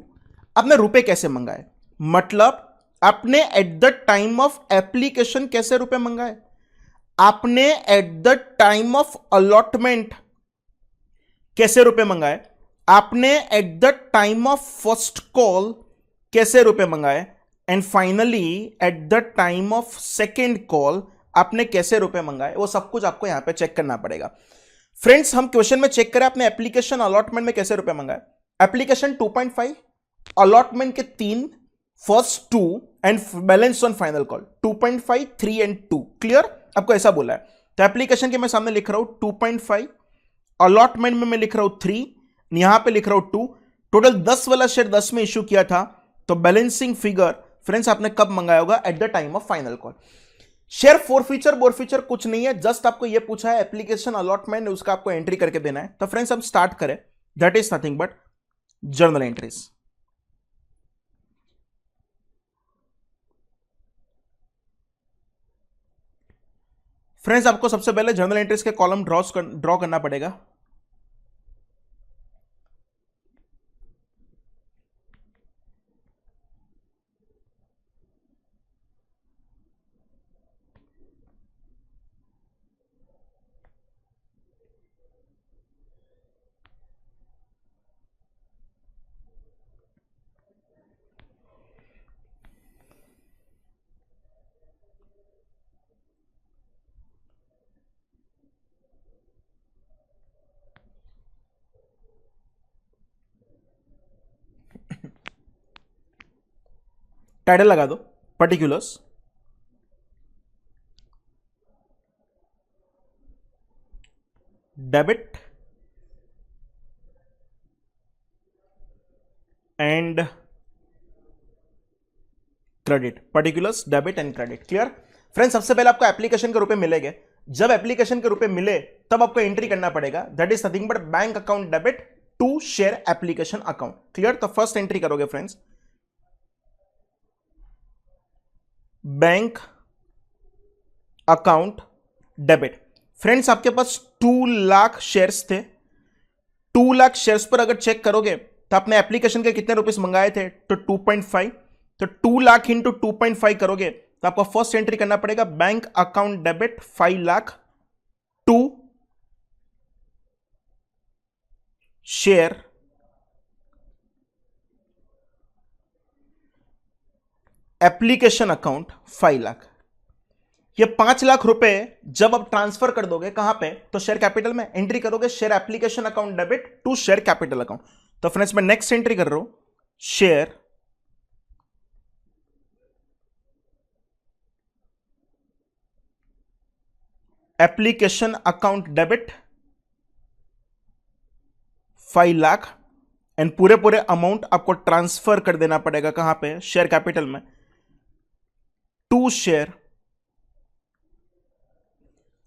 आपने रुपए कैसे मंगाए, मतलब आपने at the time of application कैसे रुपए मंगाए, आपने at the time of allotment कैसे रुपए मंगाए, आपने at the time of first call कैसे रुपए मंगाए and finally at the time of second call आपने कैसे रुपए मंगाए. वो सब कुछ आपको यहां पे चेक करना पड़ेगा. फ्रेंड्स, हम क्वेश्चन में चेक करें आपने एप्लीकेशन अलॉटमेंट में कैसे रुपए मंगाए. एप्लीकेशन 2.5, अलॉटमेंट के 3, first 2 and balance on final call 2.5, 3 and 2. Clear? आपको ऐसा बोला है. तो एप्लीकेशन के मैं सामने लिख रहा हूं 2.5, अलॉटमेंट में मैं लिख रहा हूं 3, यहां पे लिख रहा हूं 2. टोटल 10 वाला शेयर 10 में इश्यू किया था. तो बैलेंसिंग फिगर फ्रेंड्स आपने कब मंगाया होगा, at the time of final call. Share bore कुछ नहीं है, जस्ट आपको यह पूछा है एप्लीकेशन अलॉटमेंट, उसका आपको एंट्री करके देना है. तो फ्रेंड्स हम स्टार्ट करें, that is nothing but journal entries. Friends, आपको सबसे पहले जर्नल एंट्रीज के कॉलम ड्रॉ करना पड़ेगा. टाइटल लगा दो, particulars, debit and credit, particulars, debit and credit. Clear? Friends, सबसे पहले आपको एप्लीकेशन के रुपए मिलेंगे. जब एप्लीकेशन के रुपए मिले तब आपको एंट्री करना पड़ेगा, that is nothing but bank account debit to share application account. Clear? तो फर्स्ट एंट्री करोगे friends, bank account debit. Friends, आपके पास 2 लाख शेयर्स थे. 2 लाख शेयर्स पर अगर चेक करोगे तो आपने एप्लीकेशन के कितने रुपीस मंगाए थे, तो 2.5. तो 2 लाख इंटू 2.5 करोगे तो आपको फर्स्ट एंट्री करना पड़ेगा bank account debit 5 lakh to share application account 5 lakh. ये 5 लाख रुपए जब आप ट्रांसफर कर दोगे कहां पे, तो शेयर कैपिटल में एंट्री करोगे, share application account debit to share capital account. तो फ्रेंड्स मैं नेक्स्ट एंट्री कर रहा हूं, share application account debit 5 lakh and पूरे अमाउंट आपको ट्रांसफर कर देना पड़ेगा कहां पे, शेयर कैपिटल में, टू शेयर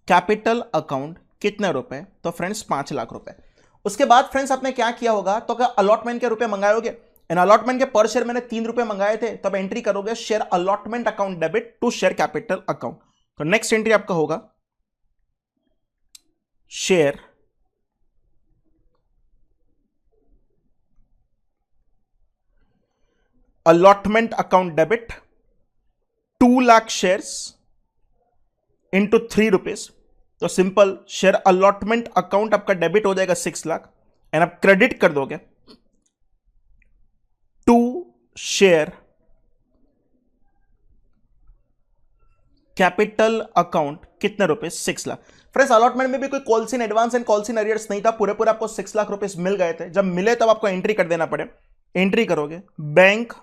कैपिटल अकाउंट. कितने रुपए, तो फ्रेंड्स 5 लाख रुपए. उसके बाद फ्रेंड्स आपने क्या किया होगा, तो अगर अलॉटमेंट के रुपए मंगाओगे, इन अलॉटमेंट के पर शेयर मैंने 3 रुपए मंगाए थे, तब एंट्री करोगे share allotment account debit to share capital account. तो नेक्स्ट एंट्री आपका होगा share allotment account debit 2 lakh shares into 3 rupees. तो सिंपल शेयर अलॉटमेंट अकाउंट आपका डेबिट हो जाएगा 6 लाख एंड आप क्रेडिट कर दोगे टू शेयर कैपिटल अकाउंट कितने रुपए 6 लाख। फ्रेंड्स अलॉटमेंट में भी कोई calls in advance and calls in arrears नहीं था, पूरे पूरे आपको 6 लाख रुपए मिल गए थे। जब मिले तब आपको एंट्री कर देना पड़े। एंट्री करोगे bank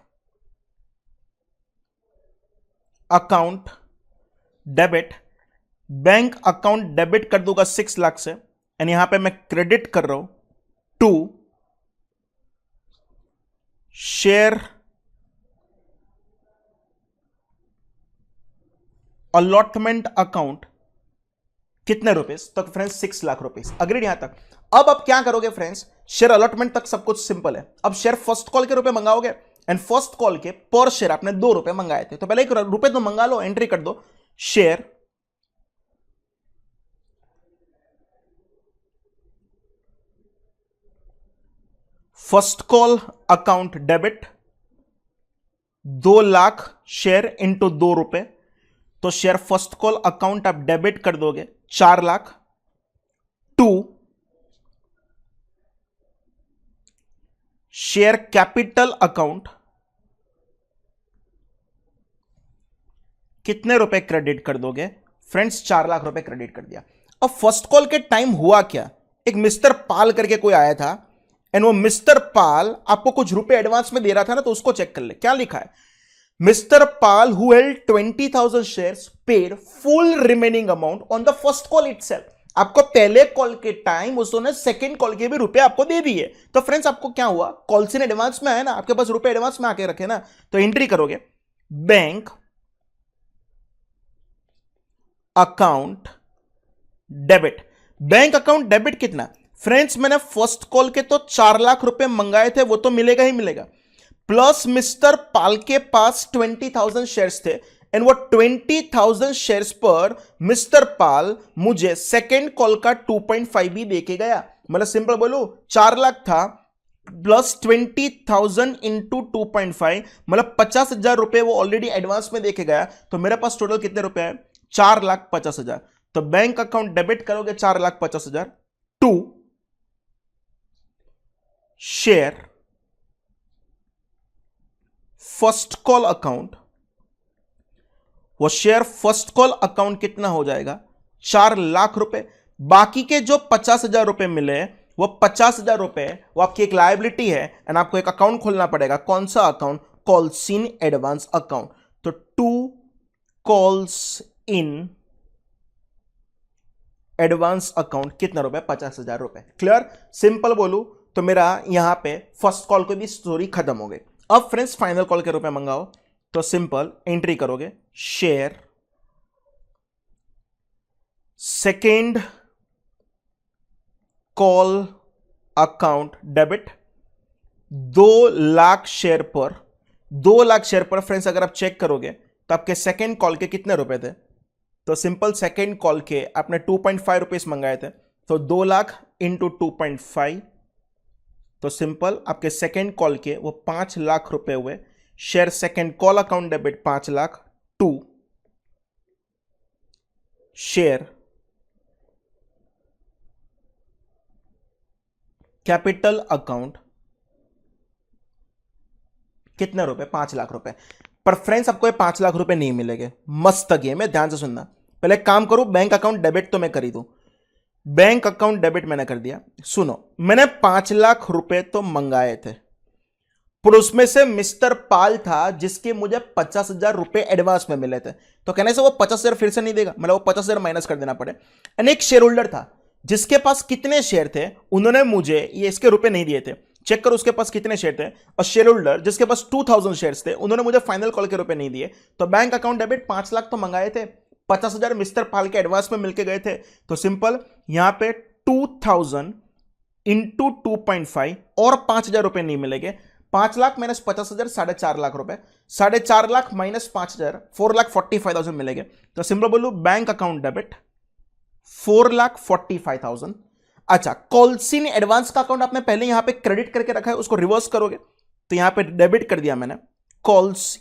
account debit, bank account debit कर दूंगा 6 लाख से एंड यहां पे मैं क्रेडिट कर रहा हूं टू शेयर अलॉटमेंट अकाउंट कितने रुपीस। तो फ्रेंड्स 6 लाख रुपीस। अग्रीड यहां तक। अब आप क्या करोगे फ्रेंड्स, शेयर अलॉटमेंट तक सब कुछ सिंपल है। अब शेयर फर्स्ट कॉल के रुपए मंगाओगे एंड फर्स्ट कॉल के पर शेयर आपने 2 रुपए मंगाए थे, तो पहले 1 रुपए तो मंगा लो, एंट्री कर दो share first call account debit 2 lakh share into 2 रुपए। तो शेयर फर्स्ट कॉल अकाउंट आप डेबिट कर दोगे 4 lakh to share capital account कितने रुपए क्रेडिट कर दोगे फ्रेंड्स 4 लाख रुपए क्रेडिट कर दिया। अब फर्स्ट कॉल के टाइम हुआ क्या, एक मिस्टर पाल करके कोई आया था एंड वो मिस्टर पाल आपको कुछ रुपए एडवांस में दे रहा था ना, तो उसको चेक कर ले क्या लिखा है। Mister Pal who held 20,000 shares paid full remaining amount on the first call itself. आपको पहले कॉल के टाइम उसने सेकंड कॉल के भी रुपए आपको दे दिए। तो फ्रेंड्स आपको क्या हुआ, कॉल्स इन एडवांस में आया ना, आपके पास रुपए एडवांस में आके रखे ना, तो एंट्री करोगे bank account debit. Bank account debit कितना फ्रेंड्स, मैंने फर्स्ट कॉल के तो 4 लाख रुपए मंगाए थे, वो तो मिलेगा ही मिलेगा, प्लस मिस्टर पाल के पास 20,000 शेयर्स थे एंड वो 20,000 शेयर्स पर मिस्टर पाल मुझे सेकेंड कॉल का 2.5 भी देके गया। मतलब सिंपल बोलूं 4 लाख था प्लस 20,000 इंटू 2.5 मतलब 50,000 रुपए वो ऑलरेडी एडवांस में देके गया। तो मेरे पास टोटल कितने रुपए है 4,50,000। तो बैंक अकाउंट डेबिट करोगे 4,50,000 to share first call account. वो शेयर फर्स्ट कॉल अकाउंट कितना हो जाएगा 4 लाख रुपए। बाकी के जो 50,000 रुपए मिले वो 50,000 रुपए वो आपकी एक लायबिलिटी है एंड आपको एक अकाउंट खोलना पड़ेगा। कौन सा account, calls in advance account. तो to calls in advance account कितना रुपए 50,000 रुपए। क्लियर, सिंपल बोलूं तो मेरा यहां पे फर्स्ट कॉल को भी स्टोरी खत्म हो गई। अब फ्रेंड्स फाइनल कॉल के रुपए मंगाओ, तो सिंपल एंट्री करोगे share second call account debit 2 lakh share पर। 2 लाख शेयर पर फ्रेंड्स अगर आप चेक करोगे तो आपके सेकेंड कॉल के कितने रुपए थे, तो सिंपल सेकेंड कॉल के आपने 2.5 रुपीस मंगाए थे, तो 2 लाख इंटू 2.5 तो सिंपल आपके सेकेंड कॉल के वो 5 लाख रुपए हुए। Share second call account debit 5 lakh to share capital account कितने रुपए 5 लाख रुपए। पर फ्रेंड्स आपको ये 5 लाख रुपए नहीं मिलेंगे। मस्त गेम है, ध्यान से सुनना। पहले काम करूं, बैंक अकाउंट डेबिट तो मैं कर ही दूं। बैंक अकाउंट डेबिट मैंने कर दिया। सुनो, मैंने 5 लाख रुपए तो मंगाए थे, पर उसमें से मिस्टर पाल था जिसके मुझे 50,000 रुपए एडवांस में मिले थे। तो कहने से वो 50,000 फिर से नहीं देगा, मतलब वो 50,000 माइनस कर देना पड़े। एंड एक शेयर होल्डर था जिसके पास कितने शेयर थे, उन्होंने मुझे ये इसके रुपए नहीं दिए थे। चेक करो उसके पास कितने शेयर थे। और शेयर होल्डर जिसके पास 2,000 शेयर्स थे, उन्होंने मुझे फाइनल कॉल के रुपए नहीं दिए। तो बैंक अकाउंट डेबिट 5 लाख तो मंगाए थे, 50,000 मिस्टर पाल के एडवांस में मिलके गए थे। तो सिंपल यहां पे 2,000 इंटू 2.5 और 5,000 रुपए नहीं मिलेंगे। 5 लाख माइनस 50,000 4.5 लाख रुपए, 4.5 लाख माइनस 5,000 4,45,000 मिलेंगे। तो सिंपल बोलू बैंक अकाउंट डेबिट 4,45,000। अच्छा, कॉल्स इन एडवांस का अकाउंट आपने पहले यहां पे क्रेडिट करके रखा है, उसको रिवर्स करोगे तो यहां पे डेबिट कर दिया मैंने calls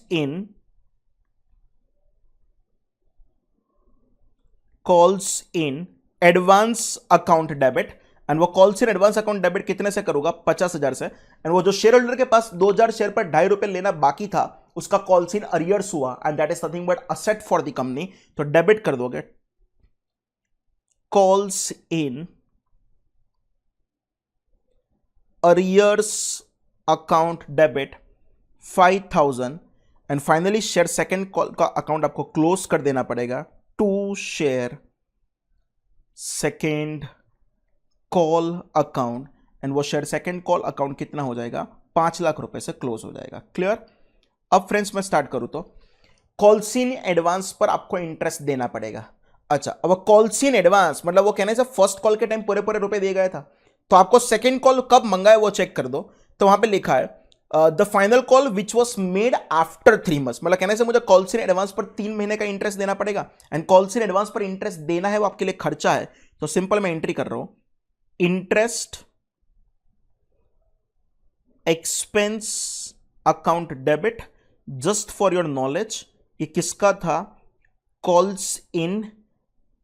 in advance account debit, and वो calls in advance account debit कितने से करूंगा? 50,000 से। एंड वो जो शेयर होल्डर के पास 2,000 शेयर पर ₹2.5 लेना बाकी था, उसका कॉल्स इन अरियर्स हुआ, and that is nothing but asset for the company, तो डेबिट कर दोगे calls in arrears account debit 5,000, and finally share second call का अकाउंट आपको क्लोज कर देना पड़ेगा to share second call account, and वो शेयर सेकेंड कॉल अकाउंट कितना हो जाएगा? 5 लाख रुपए से क्लोज हो जाएगा। क्लियर? अब फ्रेंड्स मैं स्टार्ट करूं तो कॉल्सिन एडवांस पर आपको इंटरेस्ट देना पड़ेगा। अच्छा, अब कॉल्सिन एडवांस मतलब वो कहने से फर्स्ट कॉल के टाइम पूरे पूरे रुपए दिए गए था, तो आपको सेकेंड कॉल कब मंगा है वो चेक कर दो। तो वहां पे लिखा है the final call which was made after 3 months, मतलब कहने से मुझे कॉल्सिन एडवांस पर 3 महीने का इंटरेस्ट देना पड़ेगा, एंड कॉल्सिन एडवांस पर इंटरेस्ट देना है वो आपके लिए खर्चा है। तो सिंपल मैं एंट्री कर रहा हूं, interest expense account debit. Just for your knowledge, ये किसका था? कॉल्स इन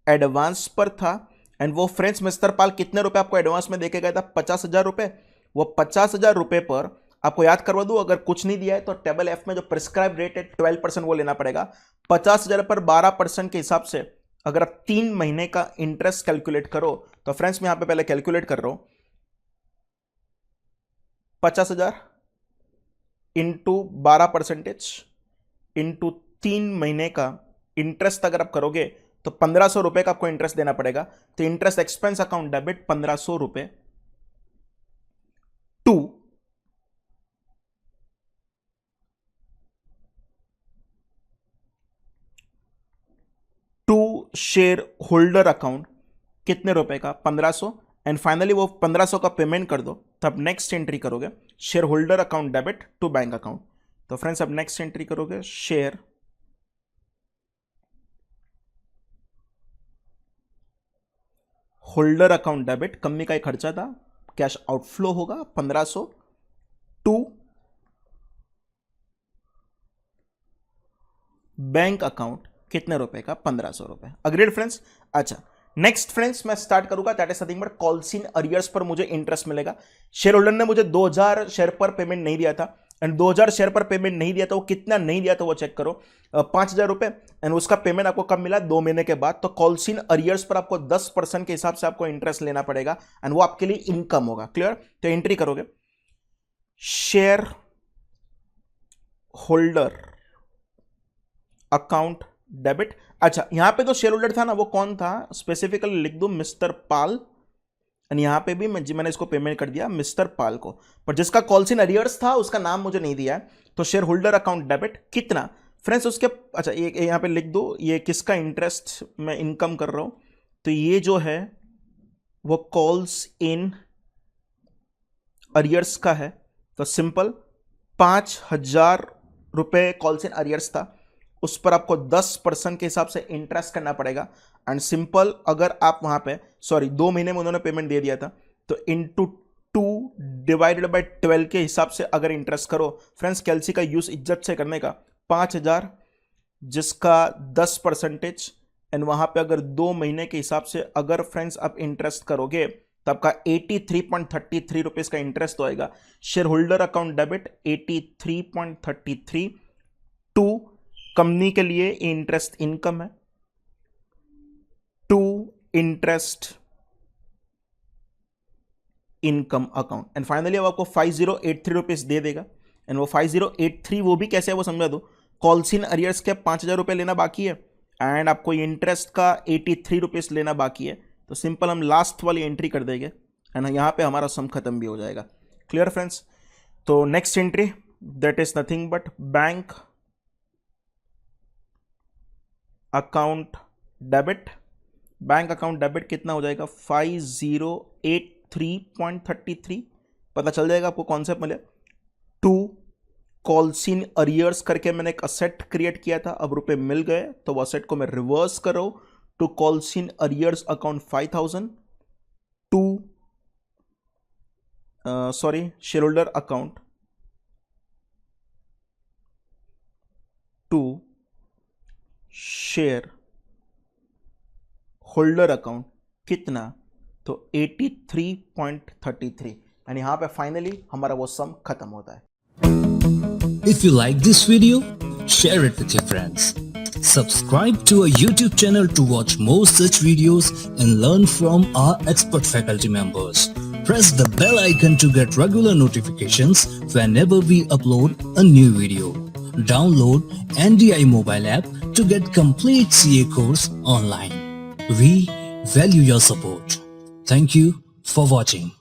एडवांस पर था, एंड वो फ्रेंड्स मिस्टर पाल कितने रुपए आपको एडवांस में देके गया था? 50,000 रुपए। वो 50,000 रुपए पर आपको याद करवा दूं, अगर कुछ नहीं दिया है तो टेबल एफ में जो प्रिस्क्राइब रेट है 12% वो लेना पड़ेगा। 50,000 पर 12% के हिसाब से अगर आप 3 महीने का इंटरेस्ट कैलकुलेट करो, तो फ्रेंड्स मैं यहां पे पहले कैलकुलेट कर रहा हूं, 50,000 इंटू 12% इंटू 3 महीने का इंटरेस्ट अगर आप करोगे तो 1,500 रुपए का आपको इंटरेस्ट देना पड़ेगा। तो इंटरेस्ट एक्सपेंस अकाउंट डेबिट 1,500 रुपए टू शेयर होल्डर अकाउंट कितने रुपए का? 1,500, एंड फाइनली वो 1,500 का पेमेंट कर दो, तब नेक्स्ट एंट्री करोगे share holder account debit to bank account. तो फ्रेंड्स अब नेक्स्ट एंट्री करोगे share holder account debit, company का एक खर्चा था, कैश आउटफ्लो होगा 1,500 टू बैंक अकाउंट कितने रुपए का? 1,500 रुपए। Agreed friends? अच्छा, नेक्स्ट फ्रेंड्स मैं स्टार्ट करूंगा that is nothing but calls in arrears पर मुझे इंटरेस्ट मिलेगा। शेयर होल्डर ने मुझे 2,000 शेयर पर पेमेंट नहीं दिया था, एंड 2,000 शेयर पर पेमेंट नहीं दिया था, वो कितना नहीं दिया था वो चेक करो, 5,000 रुपए, एंड उसका पेमेंट आपको कब मिला? 2 महीने के बाद। तो कॉल्स इन अरियर्स पर आपको 10% के हिसाब से आपको इंटरेस्ट लेना पड़ेगा, एंड वो आपके लिए इनकम होगा। क्लियर? तो एंट्री करोगे शेयर होल्डर अकाउंट डेबिट। अच्छा, यहां पे तो शेयर होल्डर था ना, वो कौन था? स्पेसिफिकली लिख दो मिस्टर पाल, एंड यहां पे भी मैंने इसको पेमेंट कर दिया मिस्टर पाल को, पर जिसका कॉल्स इन अरियर्स था उसका नाम मुझे नहीं दिया है। तो शेयर होल्डर अकाउंट डेबिट कितना फ्रेंड्स उसके? अच्छा, ये यहां पे लिख दो, ये किसका इंटरेस्ट मैं इनकम कर रहा हूं? तो ये जो है वो कॉल्स इन अरियर्स का है। तो सिंपल 5,000 रुपए कॉल्स इन अरियर्स था, उस पर आपको 10% के हिसाब से इंटरेस्ट करना पड़ेगा, एंड सिंपल अगर आप वहां पे 2 महीने में उन्होंने पेमेंट दे दिया था, तो इंटू 2 डिवाइडेड बाई 12 के हिसाब से अगर इंटरेस्ट करो फ्रेंड्स, कैलसी का यूज इज्जत से करने का, 5,000 जिसका 10%, एंड वहां पे अगर 2 महीने के हिसाब से अगर फ्रेंड्स आप इंटरेस्ट करोगे तो आपका 83.33 रुपीज का इंटरेस्ट होएगा। Share holder account debit 83.33 to company के लिए इंटरेस्ट इनकम है, to interest income account, and finally अब आपको 5,083 रुपीज दे देगा, एंड वो 5,083 वो भी कैसे है वो समझा दो। कॉल्स इन अरियर्स के 5,000 रुपए लेना बाकी है, एंड आपको इंटरेस्ट का 83 रुपीज लेना बाकी है। तो सिंपल हम लास्ट वाली एंट्री कर देंगे, एंड यहां पे हमारा सम खत्म भी हो जाएगा। Clear friends? तो next entry that is nothing but bank account debit. Bank account debit कितना हो जाएगा? 5,083.33। पता चल जाएगा आपको कॉन्सेप्ट मिले। टू कॉल्स इन अरियर्स करके मैंने एक असेट क्रिएट किया था, अब रुपए मिल गए तो वो असेट को मैं रिवर्स कर रहा हूं to calls in arrears account 5,000 to share holder account to share holder account कितना, तो 83.33, एंड यहां पे फाइनली हमारा वो सम खत्म होता है. If you like this video, share it with your friends. Subscribe to our YouTube channel to watch more such videos and learn from our expert faculty members. Press the bell icon to get regular notifications whenever we upload a new video. Download NDI mobile app to get complete CA course online. We value your support. Thank you for watching.